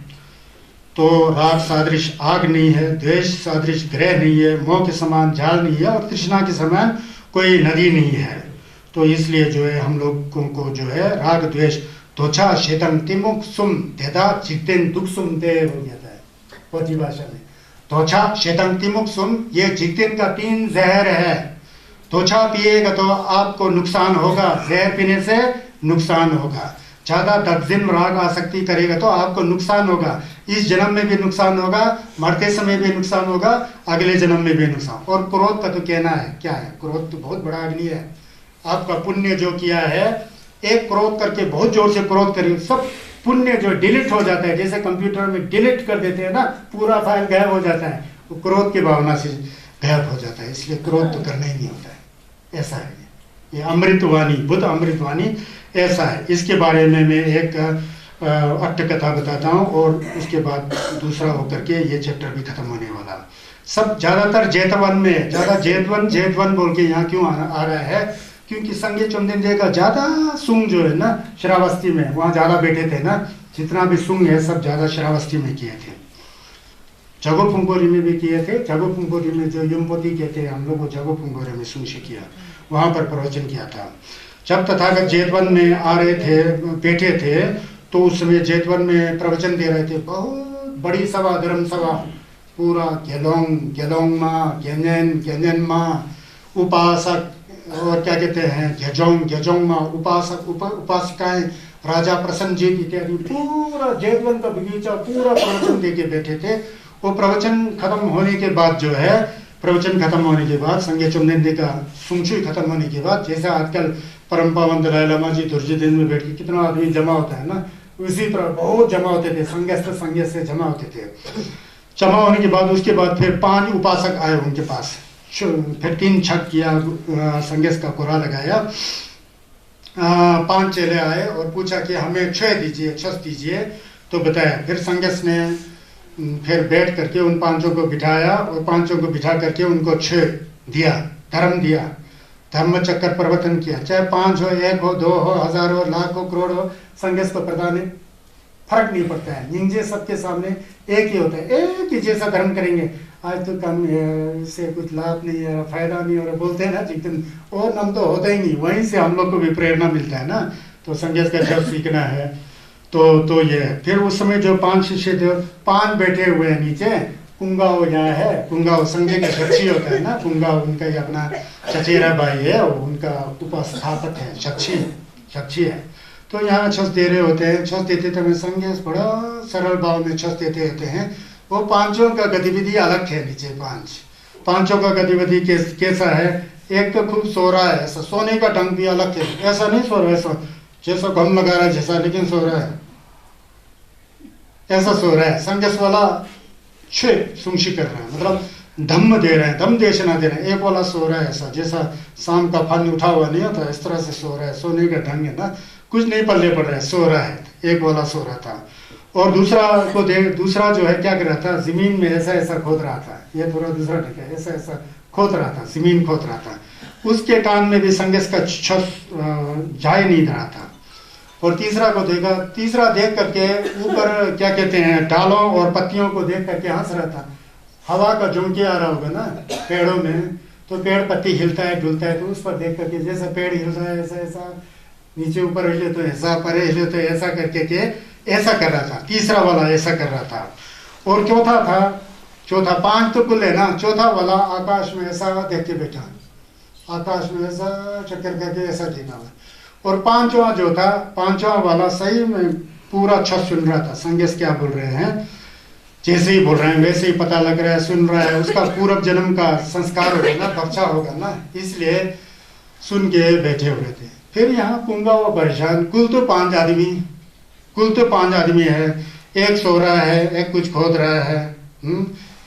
तो राग सादृश आग नहीं है, द्वेष सादृश ग्रह नहीं है, मोह के समान जाल नहीं है, और तृष्णा के समान कोई नदी नहीं है। तो इसलिए जो है हम लोगों को जो है राग द्वेष त्वचा शेतम तिमुख सुम देदा चित्तेन दुख सुम दे हो जाता है फौजी भाषा में। त्वचा शेतम तिमुख सुम, ये चित्तेन का 3 जहर है। त्वचा पिएगा तो आपको नुकसान होगा, जहर पीने से नुकसान होगा। ज्यादा तज्जिम राग आसक्ति करेगा तो आपको नुकसान होगा, इस जन्म में भी नुकसान होगा, मरते समय भी नुकसान होगा, अगले जन्म में भी नुकसान। और क्रोध का तो कहना है क्या है, क्रोध तो बहुत बड़ा अग्नि है। आपका पुण्य जो किया है, एक क्रोध करके बहुत जोर से क्रोध करिए, सब पुण्य जो डिलीट हो जाता है, जैसे कंप्यूटर में डिलीट कर देते हैं ना, पूरा फाइल गायब हो जाता है, वो क्रोध की भावना से गायब हो जाता है। इसलिए क्रोध तो करना ही नहीं होता है। ऐसा है ये अमृतवाणी, बुद्ध अमृतवाणी ऐसा है। इसके बारे में मैं एक अट्ट कथा बताता हूँ, और उसके बाद दूसरा होकर के ये चैप्टर भी खत्म होने वाला। सब ज़्यादातर जेतवन में, ज़्यादा जेतवन जेतवन बोल के यहाँ क्यों आ रहा है, क्योंकि संगे चुमदिन का ज़्यादा सुंग जो है ना श्रावस्ती में, वहाँ ज़्यादा बैठे थे ना, जितना भी सुंग है सब ज़्यादा श्रावस्ती में किए थे। जगो फुंकोरी में भी किए थे। जगो फुंकोरी में जो युमपोती कहते हैं, हम लोग को जगो फुंकोरी में सुंग से किया, वहाँ पर प्रवचन किया था। जब तथागत जेतवन में आ रहे थे, बैठे थे, तो उस समय जेतवन में प्रवचन दे रहे थे। बहुत बड़ी सभा, धर्म सभा, पूरा गेलोंग माँ, गेंजन माँ, उपासक, और क्या कहते हैं गेजोंग माँ, उपासक उपासिकाएं, राजा प्रसन्नजीत इत्यादि, पूरा जेतवन का बगीचा पूरा प्रवचन दे के बैठे थे। वो प्रवचन खत्म होने के बाद जो है, प्रवचन खत्म होने के बाद, संगे चुमदिन का सुंगछुई खत्म होने के बाद, जैसे आजकल परम पावन दलाई लामा जी दुर्जय में बैठ के कितना आदमी जमा होता है ना, उसी तरह बहुत जमा होते थे, संगे से जमा होते थे। जमा होने के बाद उसके बाद फिर 5 उपासक आए उनके पास, फिर 3 छक किया, संगेस का कोरा लगाया, 5 चेले आए और पूछा कि हमें क्षय दीजिए, छस दीजिए। तो बताया। फिर संगस ने फिर बैठ करके उन पांचों को बिठाया और पांचों को बिठा करके उनको दिया, धर्म दिया, धर्म चक्कर प्रवर्तन किया। चाहे 5 हो, 1 हो, 2 हो, 1000 हो, लाख हो, करोड़ हो, संगस को प्रधान फर्क नहीं पड़ता है। निंजे सबके सामने एक ही होता है, एक ही जैसा धर्म करेंगे। आज तो कम है, इससे कुछ लाभ नहीं है, फायदा नहीं हो रहा बोलते हैं ना, जितन और नम तो होता ही नहीं। वहीं से हम लोग को भी प्रेरणा मिलता है ना। तो संगस का जब सीखना है तो ये फिर उस समय जो 5 शिष्य थे, 5 बैठे हुए हैं नीचे। कुंगाओ यहाँ है, कुंगाओ संजय का शक्षी होता है ना, कुंगाओ उनका ही अपना चचेरा भाई है, उनका उपस्थापक है, शक्षी है। तो यहाँ छस दे रहे होते हैं, छस देते थे। संगेश बड़ा सरल भाव में छस देते रहते हैं। वो पांचों का गतिविधि अलग है। नीचे पांचों का गतिविधि कैसा है? एक तो खूब सो रहा है, ऐसा सोने का ढंग भी अलग है। ऐसा नहीं सो रहा है, ऐसा जैसा घम लगा रहा है जैसा, लेकिन सो रहा है, ऐसा सो रहा है। संगस वाला सुंशी कर रहा है, मतलब धम्म दे रहे हैं, धम्म देशना दे रहे हैं। एक वाला सो रहा है ऐसा जैसा शाम का फन उठा हुआ नहीं होता, इस तरह से सो रहा है। सोने का ढंग है ना, कुछ नहीं पल्ले पड़ रहा है, सो रहा है। एक वाला सो रहा था और दूसरा जो है क्या कर रहा था, जमीन में ऐसा ऐसा खोद रहा था। ये थोड़ा दूसरा ढंग है, ऐसा ऐसा खोद रहा था, जमीन खोद रहा था। उसके कान में भी संगस का जाए नहीं रहा था। और तीसरा को देखा, तीसरा देख करके ऊपर क्या कहते हैं, डालों और पत्तियों को देख करके हंस रहा था। हवा का झोंके आ रहा होगा ना पेड़ों में, तो पेड़ पत्ती हिलता है डुलता है, तो उस पर देख करके जैसा पेड़ हिल रहा है ऐसा ऐसा, नीचे ऊपर हिले तो ऐसा, परे हिले तो ऐसा करके के ऐसा कर रहा था। तीसरा वाला ऐसा कर रहा था। और चौथा 5 तो कुल है ना, चौथा वाला आकाश में ऐसा देख के बैठा, आकाश में ऐसा चक्कर करके ऐसा देखा हुआ। और पांचवा वाला सही में पूरा अच्छा सुन रहा था। संगेश क्या बोल रहे हैं, जैसे ही बोल रहे हैं वैसे ही पता लग रहा है, सुन रहा है। उसका पूर्व जन्म का संस्कार होगा ना, बच्चा होगा ना, इसलिए सुन के बैठे हुए थे। फिर यहाँ कुंगा हुआ परेशान। कुल तो 5 आदमी है। एक सो रहा है, एक कुछ खोद रहा है,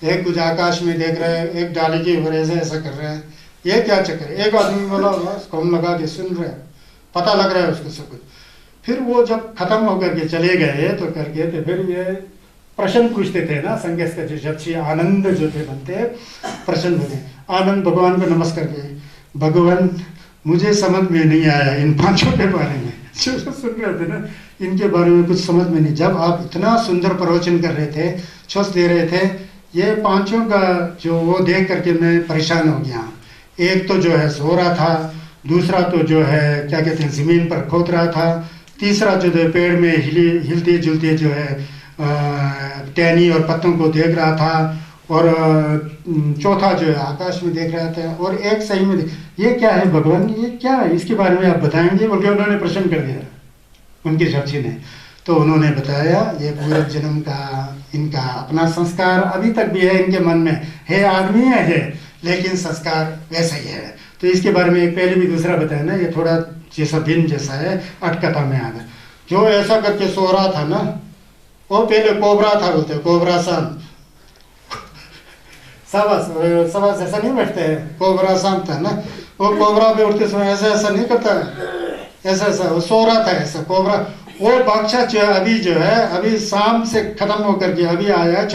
एक कुछ आकाश में देख रहा है, एक डाली के ऊपर ऐसा कर रहा है। ये क्या चक्कर है? एक आदमी बोला बस कौन लगा के सुन रहा है, पता लग रहा है उसको सब कुछ। फिर वो जब खत्म होकर के चले गए तो फिर ये प्रश्न पूछते थे ना, संगेश का जो जक्षी आनंद जो थे बनते प्रश्न होते। आनंद भगवान को नमस्कार किए, भगवान मुझे समझ में नहीं आया इन 5 के बारे में। जो सुन रहे थे ना, इनके बारे में कुछ समझ में नहीं। जब आप इतना सुंदर प्रवचन कर रहे थे, छस दे रहे थे, ये 5 का जो वो देख करके मैं परेशान हो गया। एक तो जो है सो रहा था, दूसरा तो जो है क्या कहते हैं जमीन पर खोद रहा था, तीसरा जो है पेड़ में हिलते जुलते जो है टहनी और पत्तों को देख रहा था, और चौथा जो है आकाश में देख रहा था, और एक सही में ये क्या है भगवान, ये क्या है, इसके बारे में आप बताएंगे बोल के उन्होंने प्रश्न कर दिया उनकी साक्षी ने। तो उन्होंने बताया ये पूर्व जन्म का इनका अपना संस्कार अभी तक भी है इनके मन में है। आदमी है लेकिन संस्कार वैसा ही है। तो इसके बारे में एक पहले भी दूसरा बताया ना, ये थोड़ा जैसा दिन जैसा है, अटकथा में आ गया। जो ऐसा करके सो रहा था ना, वो पहले कोबरा था, बोलते कोबरा शाम सवास ऐसा नहीं बैठते हैं, कोबरा शाम था ना। वो कोबरा पे उठते समय ऐसा नहीं करता है, ऐसा वो सो रहा था ऐसा कोबरा। वो बादशाह जो है अभी शाम से खत्म होकर के अभी आया है,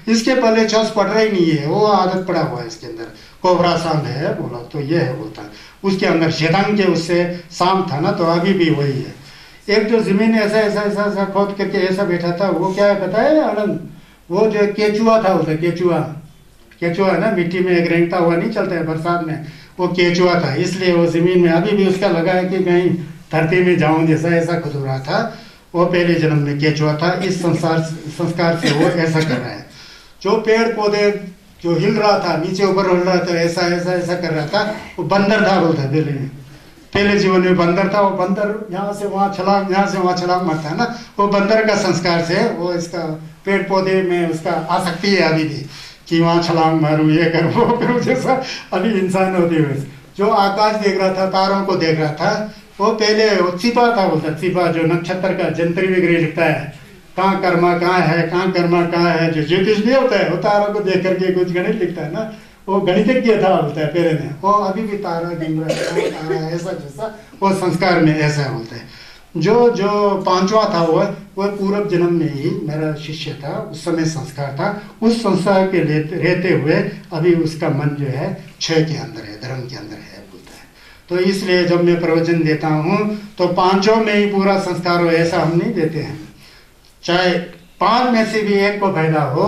इसके पहले चौस पड़ रहा ही नहीं है, वो आदत पड़ा हुआ है इसके अंदर। कोबरा शाम है बोला तो ये है बोलता है, उसके अंदर शेतांग के उससे शाम था ना, तो अभी भी वही है। एक जो जमीन ऐसा खोद करके ऐसा बैठा था, वो क्या है पता है आनंद, वो जो केचुआ था, बोलता केचुआ है ना, मिट्टी में एक रेंगता हुआ नहीं चलता है बरसात में, वो केचुआ था। इसलिए वो जमीन में अभी भी उसका लगा है कि कहीं धरती में जाऊं जैसा ऐसा खुद रहा था। वो पहले जन्म में केचुआ था, इस संस्कार से वो ऐसा कर रहा है। जो पेड़ पौधे जो हिल रहा था, नीचे ऊपर हिल रहा था, ऐसा कर रहा था, वो बंदर था बोलता है। पहले जीवन में बंदर था। वो बंदर यहाँ से वहाँ छलांग मारता है ना, वो बंदर का संस्कार से वो इसका पेड़ पौधे में उसका आसक्ति है अभी भी, कि वहाँ छलांग मारूं, ये करूँ वो करूँ, जैसा अभी इंसान होते हुए। जो आकाश देख रहा था, तारों को देख रहा था, वो पहले वो छिपा था बोलता, छिपा जो नक्षत्र का जंत्री वगैरह लिखता है, कहाँ कर्मा कहाँ है, जो ज्योतिष भी होता है, वो तारों को देख करके कुछ गणित लिखता है ना, वो गणितज्ञ था बोलता है पहले में। वो अभी भी तारा गिन रहा है, तारा ऐसा जैसा वो संस्कार में ऐसा बोलता है। जो जो पांचवा था वो पूर्व जन्म में ही मेरा शिष्य था, उस समय संस्कार था, उस संस्कार के रहते हुए अभी उसका मन जो है क्षय के अंदर है, धर्म के अंदर है बोलता है। तो इसलिए जब मैं प्रवचन देता हूँ तो पांचों में ही पूरा संस्कार हो ऐसा हम नहीं देते हैं। चाहे 5 में से भी एक को फायदा हो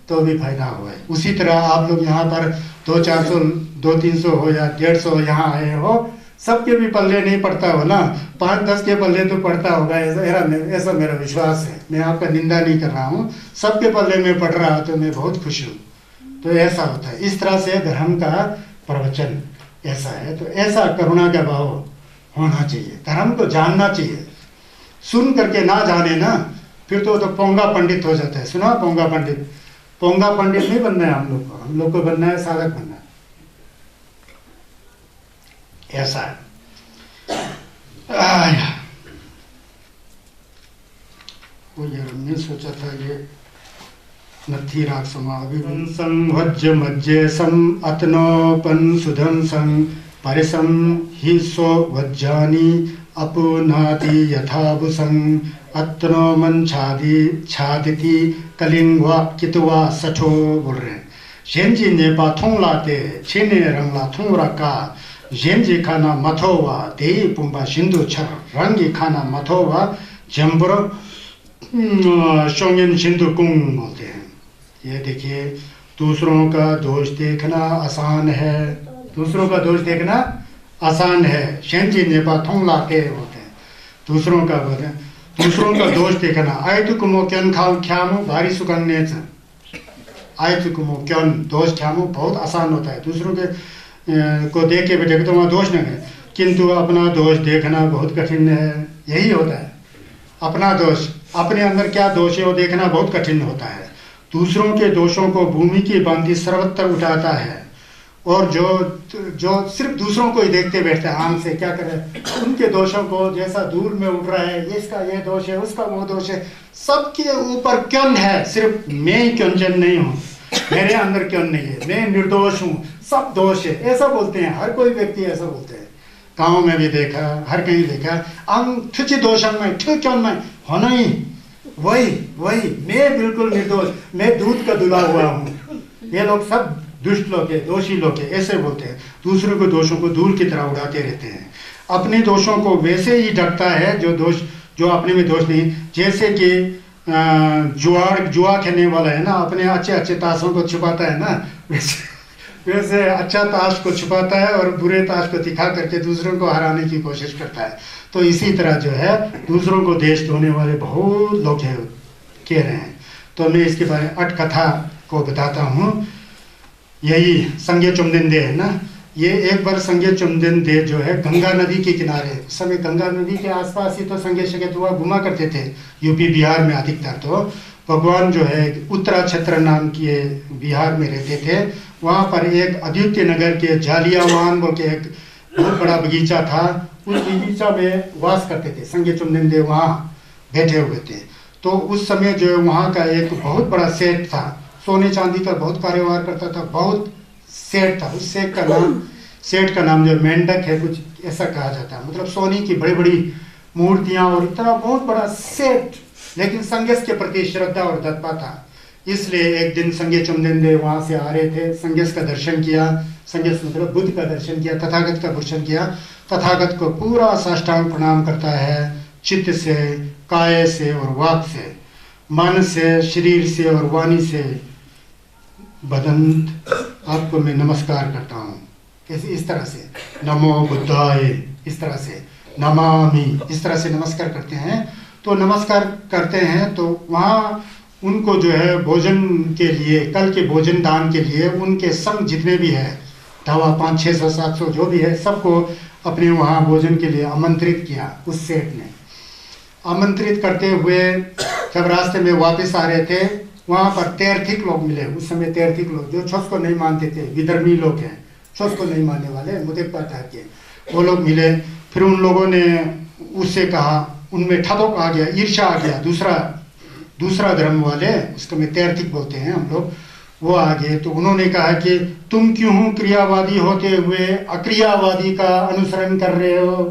तो भी फायदा हो। उसी तरह आप लोग यहाँ पर 200-400 200-300 हो या 150 यहाँ आए हो, सबके भी पल्ले नहीं पड़ता हो ना, 5-10 के पल्ले तो पड़ता होगा, ऐसा मेरा विश्वास है। मैं आपका निंदा नहीं कर रहा हूँ, सबके पल्ले में पड़ रहा तो मैं बहुत खुश हूँ। तो ऐसा होता है, इस तरह से धर्म का प्रवचन ऐसा है। तो ऐसा करुणा का भाव होना चाहिए, धर्म को जानना चाहिए। सुन करके ना जाने ना, फिर तो पोंगा पंडित हो जाता है। सुना पोंगा पंडित? पोंगा पंडित नहीं बनना है हम लोग को बनना है साधक बनना है। ऐसा है। वो यार मैं सोचा था ये नथी राग समाविवंसं वज्र मज्जेसं अतनोपन सुधंसं परिसं हि सो वज्जानि अपुनाति यथाभुसं अतनो मन छादिति कलिंगवा कितवा सठो बोल रहे हैं। शेंजी ने पाथों लाते छेने रंगला थोंरा का जेंजी खाना मथोवा देई पुंबा सिंधु छर रंगी खाना मथोवा जम्बर शोंगन सिंधु कुंग बोलते हैं। ये देखिए, दूसरों का दोष देखना आसान है, दूसरों का दोष देखना आसान है। शेंजी ने पाथों लाते होते हैं, दूसरों का बोलते हैं, दूसरों का दोष देखना। आयतु कुमो क्यन खाओ ख्यामो भारी सुकन्ने आयतु कुमो क्यन दोष ख्यामो बहुत आसान होता है। दूसरों के को देख के बेटे तो वहाँ दोष नहीं है, किंतु अपना दोष देखना बहुत कठिन है। यही होता है, अपना दोष, अपने अंदर क्या दोष है वो देखना बहुत कठिन होता है। दूसरों के दोषों को भूमि की भांति सर्वत्र उठाता है, और जो सिर्फ दूसरों को ही देखते बैठते हैं आंख से, क्या करें, उनके दोषों को जैसा दूर में उठ रहा है, इसका ये दोष है, उसका वो दोष है, सबके ऊपर क्यों है, सिर्फ मैं ही क्योंचन नहीं हूँ, मेरे अंदर क्यों नहीं है, मैं निर्दोष हूँ, सब दोष है, ऐसा बोलते हैं। हर कोई व्यक्ति ऐसा बोलते हैं। गाँव में भी देखा, हर कहीं देखा, अंग ठुची दोषं में ठु क्यों में होना ही वही मैं बिल्कुल निर्दोष, मैं दूध का दुला हुआ हूँ। ये लोग सब दुष्ट लोग है, दोषी लोग है, ऐसे बोलते हैं। दूसरों के दोषों को धूल की तरह उड़ाते रहते हैं। अपने दोषों को वैसे ही ढकता है जो अपने में दोष नहीं। जैसे कि जुआ खेलने वाला है ना, अपने अच्छे ताशों को छुपाता है ना, वैसे अच्छा ताश को छुपाता है और बुरे ताश को दिखा करके दूसरों को हराने की कोशिश करता है। तो इसी तरह जो है दूसरों को देश ढोने वाले बहुत लोग हैं, कह रहे हैं। तो मैं इसके बारे में अट कथा को बताता हूँ। यही संगे चुमदिन है ना, ये एक बार संगे चुमदिन जो है गंगा नदी के किनारे, उस समय गंगा नदी के आसपास ही तो संगे शकेतुआ घुमा करते थे, यूपी बिहार में अधिकतर। तो भगवान जो है उत्तराक्षत्र नाम के बिहार में रहते थे। वहाँ पर एक अद्वितीय नगर के जालियावान वो के एक बहुत बड़ा बगीचा था, उस बगीचा में वास करते थे संगे चुमदिन वहाँ बैठे हुए थे। तो उस समय जो है वहाँ का एक बहुत बड़ा सेठ था, सोने चांदी का बहुत कारोबार करता था, बहुत सेठ था। उस सेठ का नाम जो मेंढक है, कुछ ऐसा कहा जाता है, मतलब सोने की बड़ी बड़ी मूर्तियां और इतना बहुत बड़ा सेठ, लेकिन संगेश के प्रति श्रद्धा और दत्ता था। इसलिए एक दिन संगे चुमदिन वहां से आ रहे थे, संगेश का दर्शन किया, संगेश मतलब बुद्ध का दर्शन किया, तथागत का दर्शन किया। तथागत को पूरा साष्टांग प्रणाम करता है, चित्त से, काय से और वाक से, मन से, शरीर से और वाणी से। बदंत आपको मैं नमस्कार करता हूँ, कैसे, इस तरह से नमो बुद्धाय, इस तरह से नमामि, इस तरह से नमस्कार करते हैं। तो नमस्कार करते हैं तो वहाँ उनको जो है भोजन के लिए, कल के भोजन दान के लिए उनके संग जितने भी है, 500-600-700 जो भी है, सबको अपने वहाँ भोजन के लिए आमंत्रित किया। उस सेठ ने आमंत्रित करते हुए जब रास्ते में वापस आ रहे थे, वहाँ पर तैर्थिक लोग मिले। उस समय तैर्थिक लोग जो छुस को नहीं मानते थे, विधर्मी लोग हैं, छुस को नहीं मानने वाले, मुदेक्ता टाइप के, वो लोग मिले। फिर उन लोगों ने उससे कहा, उनमें ठबक आ गया, ईर्ष्या आ गया, दूसरा धर्म वाले, उसको में तैर्थिक बोलते हैं हम लोग, वो आ गए। तो उन्होंने कहा कि तुम क्यों क्रियावादी होते हुए अक्रियावादी का अनुसरण कर रहे हो,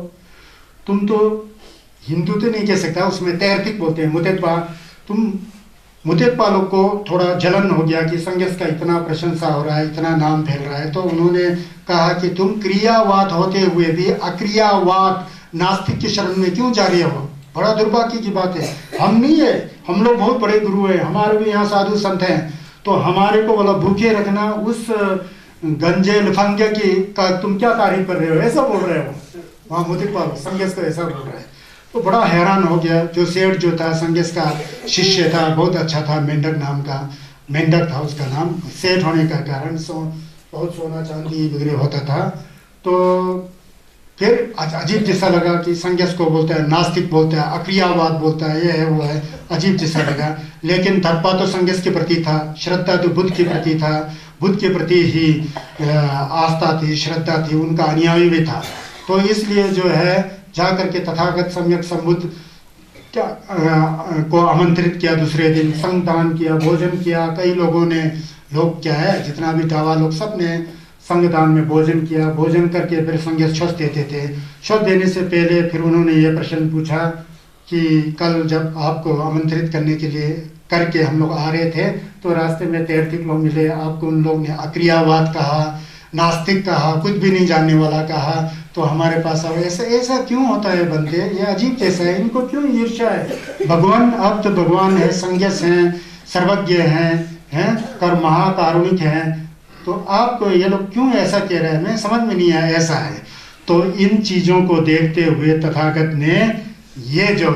तुम तो हिंदू तो नहीं कह सकता, उसमें तैर्तिक बोलते हैं मुतेत्पा। तुम मुतेत्पा लोग को थोड़ा जलन हो गया कि संघर्ष का इतना प्रशंसा हो रहा है, इतना नाम फैल रहा है, तो उन्होंने कहा कि तुम क्रियावाद होते हुए भी अक्रियावाद नास्तिक की शरण में क्यों जा रहे हो। बड़ा दुर्भाग्य की बात है। हम नहीं है, हम लोग बहुत बड़े गुरु हैं, हमारे भी यहाँ साधु संत हैं, तो हमारे को बोला भूखे रखना, उस गंजे लफंगे की का तुम क्या तारीफ कर रहे हो, ऐसा बोल रहे हो वहाँ मुतेत्पा संघर्ष को ऐसा बोल रहे हैं। तो बड़ा हैरान हो गया। जो सेठ जो था संघर्ष का शिष्य था, बहुत अच्छा था, मेंढक नाम का, मेंढक था उसका नाम, सेठ होने का कारण बहुत सोना चांदी वगैरह होता था। तो फिर अजीब जैसा लगा कि संघर्ष को बोलता है नास्तिक, बोलता है अक्रियावाद, बोलता है ये है वो है, अजीब जैसा लगा। लेकिन धप्पा तो संघर्ष के प्रति था, श्रद्धा तो बुद्ध के प्रति था, बुद्ध के प्रति ही आस्था थी, श्रद्धा थी, उनका अनुयायी भी था। तो इसलिए जो है जा करके तथागत सम्यक संबुद्ध क्या को आमंत्रित किया, दूसरे दिन संगदान किया, भोजन किया। कई लोगों ने, लोग क्या है जितना भी टावा लोग, सब ने संगदान में भोजन किया। भोजन करके फिर संघर्ष छुट देते थे। छुट देने से पहले फिर उन्होंने ये प्रश्न पूछा कि कल जब आपको आमंत्रित करने के लिए करके हम लोग आ रहे थे तो रास्ते में तैर्तिक लोग मिले, आपको उन लोग ने अक्रियावाद कहा, नास्तिक कहा, कुछ भी नहीं जानने वाला कहा, तो हमारे पास आओ। ऐसा ऐसा क्यों होता है बंदे, ये अजीब कैसा है, इनको क्यों ईर्ष्या है। भगवान, अब तो भगवान है, संज्ञस हैं, सर्वज्ञ हैं कर महाकारुणिक हैं, तो आपको ये लोग क्यों ऐसा कह रहे हैं, मैं समझ में नहीं आया। ऐसा है तो इन चीज़ों को देखते हुए तथागत ने ये जो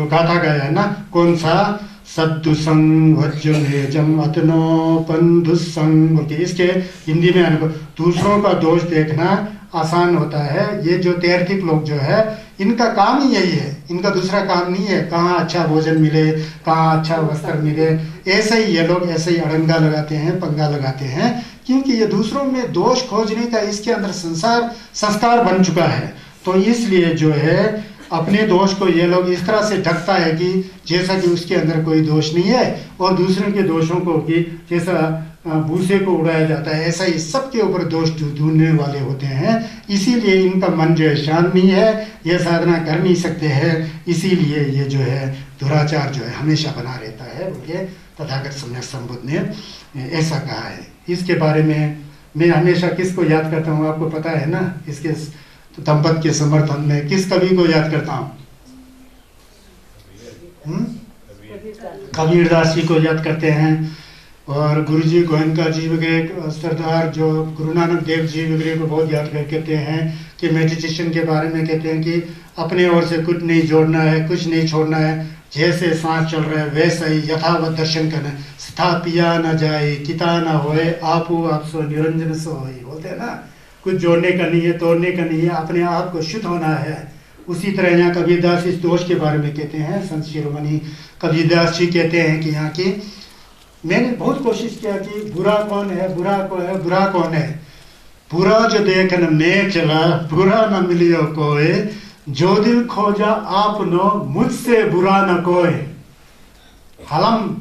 गाथा गाया है ना, कौन सा, सद्दुसंग वज्जुनेजम अतनोपन दुस्संग बोलते, इसके हिंदी में अनुभव, दूसरों का दोष देखना आसान होता है। ये जो तैर्तिक लोग जो है इनका काम ही यही है, इनका दूसरा काम नहीं है कहाँ अच्छा भोजन मिले, कहाँ अच्छा वस्त्र मिले। ऐसे ही ये लोग ऐसे ही अड़ंगा लगाते हैं, पंगा लगाते हैं, क्योंकि ये दूसरों में दोष खोजने का इसके अंदर संस्कार बन चुका है। तो इसलिए जो है अपने दोष को ये लोग इस तरह से ढकता है कि जैसा कि उसके अंदर कोई दोष नहीं है, और दूसरों के दोषों को कि जैसा भूसे को उड़ाया जाता है, ऐसा ही सबके ऊपर दोष ढूंढने वाले होते हैं। इसीलिए इनका मन जो है शांत नहीं है, ये साधना कर नहीं सकते हैं, इसीलिए ये जो है दुराचार जो है हमेशा बना रहता है, बोलिए तथागत सम्यक संबुद्ध ने ऐसा कहा है। इसके बारे में मैं हमेशा किसको याद करता हूँ, आपको पता है ना, इसके दंपत के समर्थन में किस कवि को याद करता हूँ, कबीरदास जी को याद करते हैं, और गुरु जी गोयनका जी वगैरह, सरदार जो गुरु नानक देव जी वगैरह को बहुत याद करते हैं कि मेडिटेशन के बारे में कहते हैं कि अपने ओर से कुछ नहीं जोड़ना है, कुछ नहीं छोड़ना है, जैसे सांस चल रहा है वैसा ही यथावत दर्शन करना, स्था पिया न जाए किता न होए, आपू आप सो निरंजन सो होए, बोलते हैं ना, कुछ जोड़ने का नहीं है, तोड़ने का नहीं है, अपने आप को शुद्ध होना है। उसी तरह यहाँ कबीरदास इस दोष के बारे में कहते हैं, संत शिरोमणि कबीरदास जी कहते हैं कि यहाँ की, मैंने बहुत कोशिश किया कि बुरा कौन है, बुरा कौन है, बुरा कौन है, बुरा जो देखन मैं चला, बुरा न मिलियो कोई, जो दिल खोजा आपनो मुझसे बुरा न कोई, हलम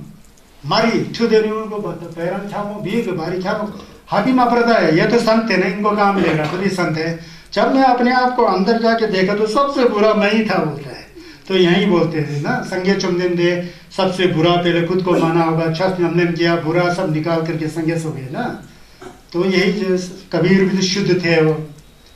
मारी छुदेरियों को पैरन छामो भीग बारी छामो, हाथी मापरता है, ये तो संत है ना, इनको काम मिलेगा, तो भी संत है। जब मैं अपने आप को अंदर जाके देखा तो सबसे बुरा मैं ही था, बोलता है। तो यही बोलते हैं ना, संज्ञा चुमदिन दे, सबसे बुरा पहले खुद को माना होगा, छस नमन किया, बुरा सब निकाल करके संज्ञा हो गए ना। तो यही जो कबीर भी तो शुद्ध थे वो,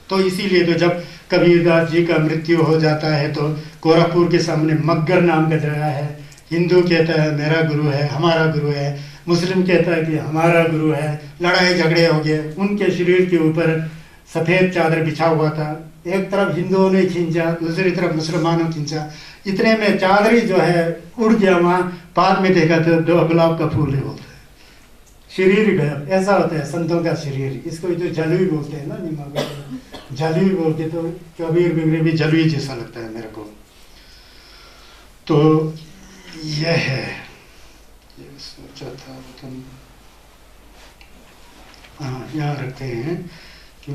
तो इसीलिए तो जब कबीरदास जी का मृत्यु हो जाता है तो गोरखपुर के सामने मग्गर नाम का जगह है, हिंदू कहता है मेरा गुरु है, हमारा गुरु है, मुस्लिम कहता है कि हमारा गुरु है, लड़ाई झगड़े हो गए, उनके शरीर के ऊपर सफ़ेद चादर बिछा हुआ था, एक तरफ हिंदुओं ने खींचा, दूसरी तरफ मुसलमानों खींचा, इतने में चादरी जो है उड़ गया, वहाँ बाद में देखा तो 2 गुलाब का फूल है, बोलते हैं शरीर गया। ऐसा होता है संतों का शरीर, इसको जो जलवी बोलते हैं ना, जलवी बोलते, तो कबीर बिगड़े भी जलवी जैसा लगता है मेरे को। तो यह है, ये सोचा था, हाँ यहाँ रखते हैं।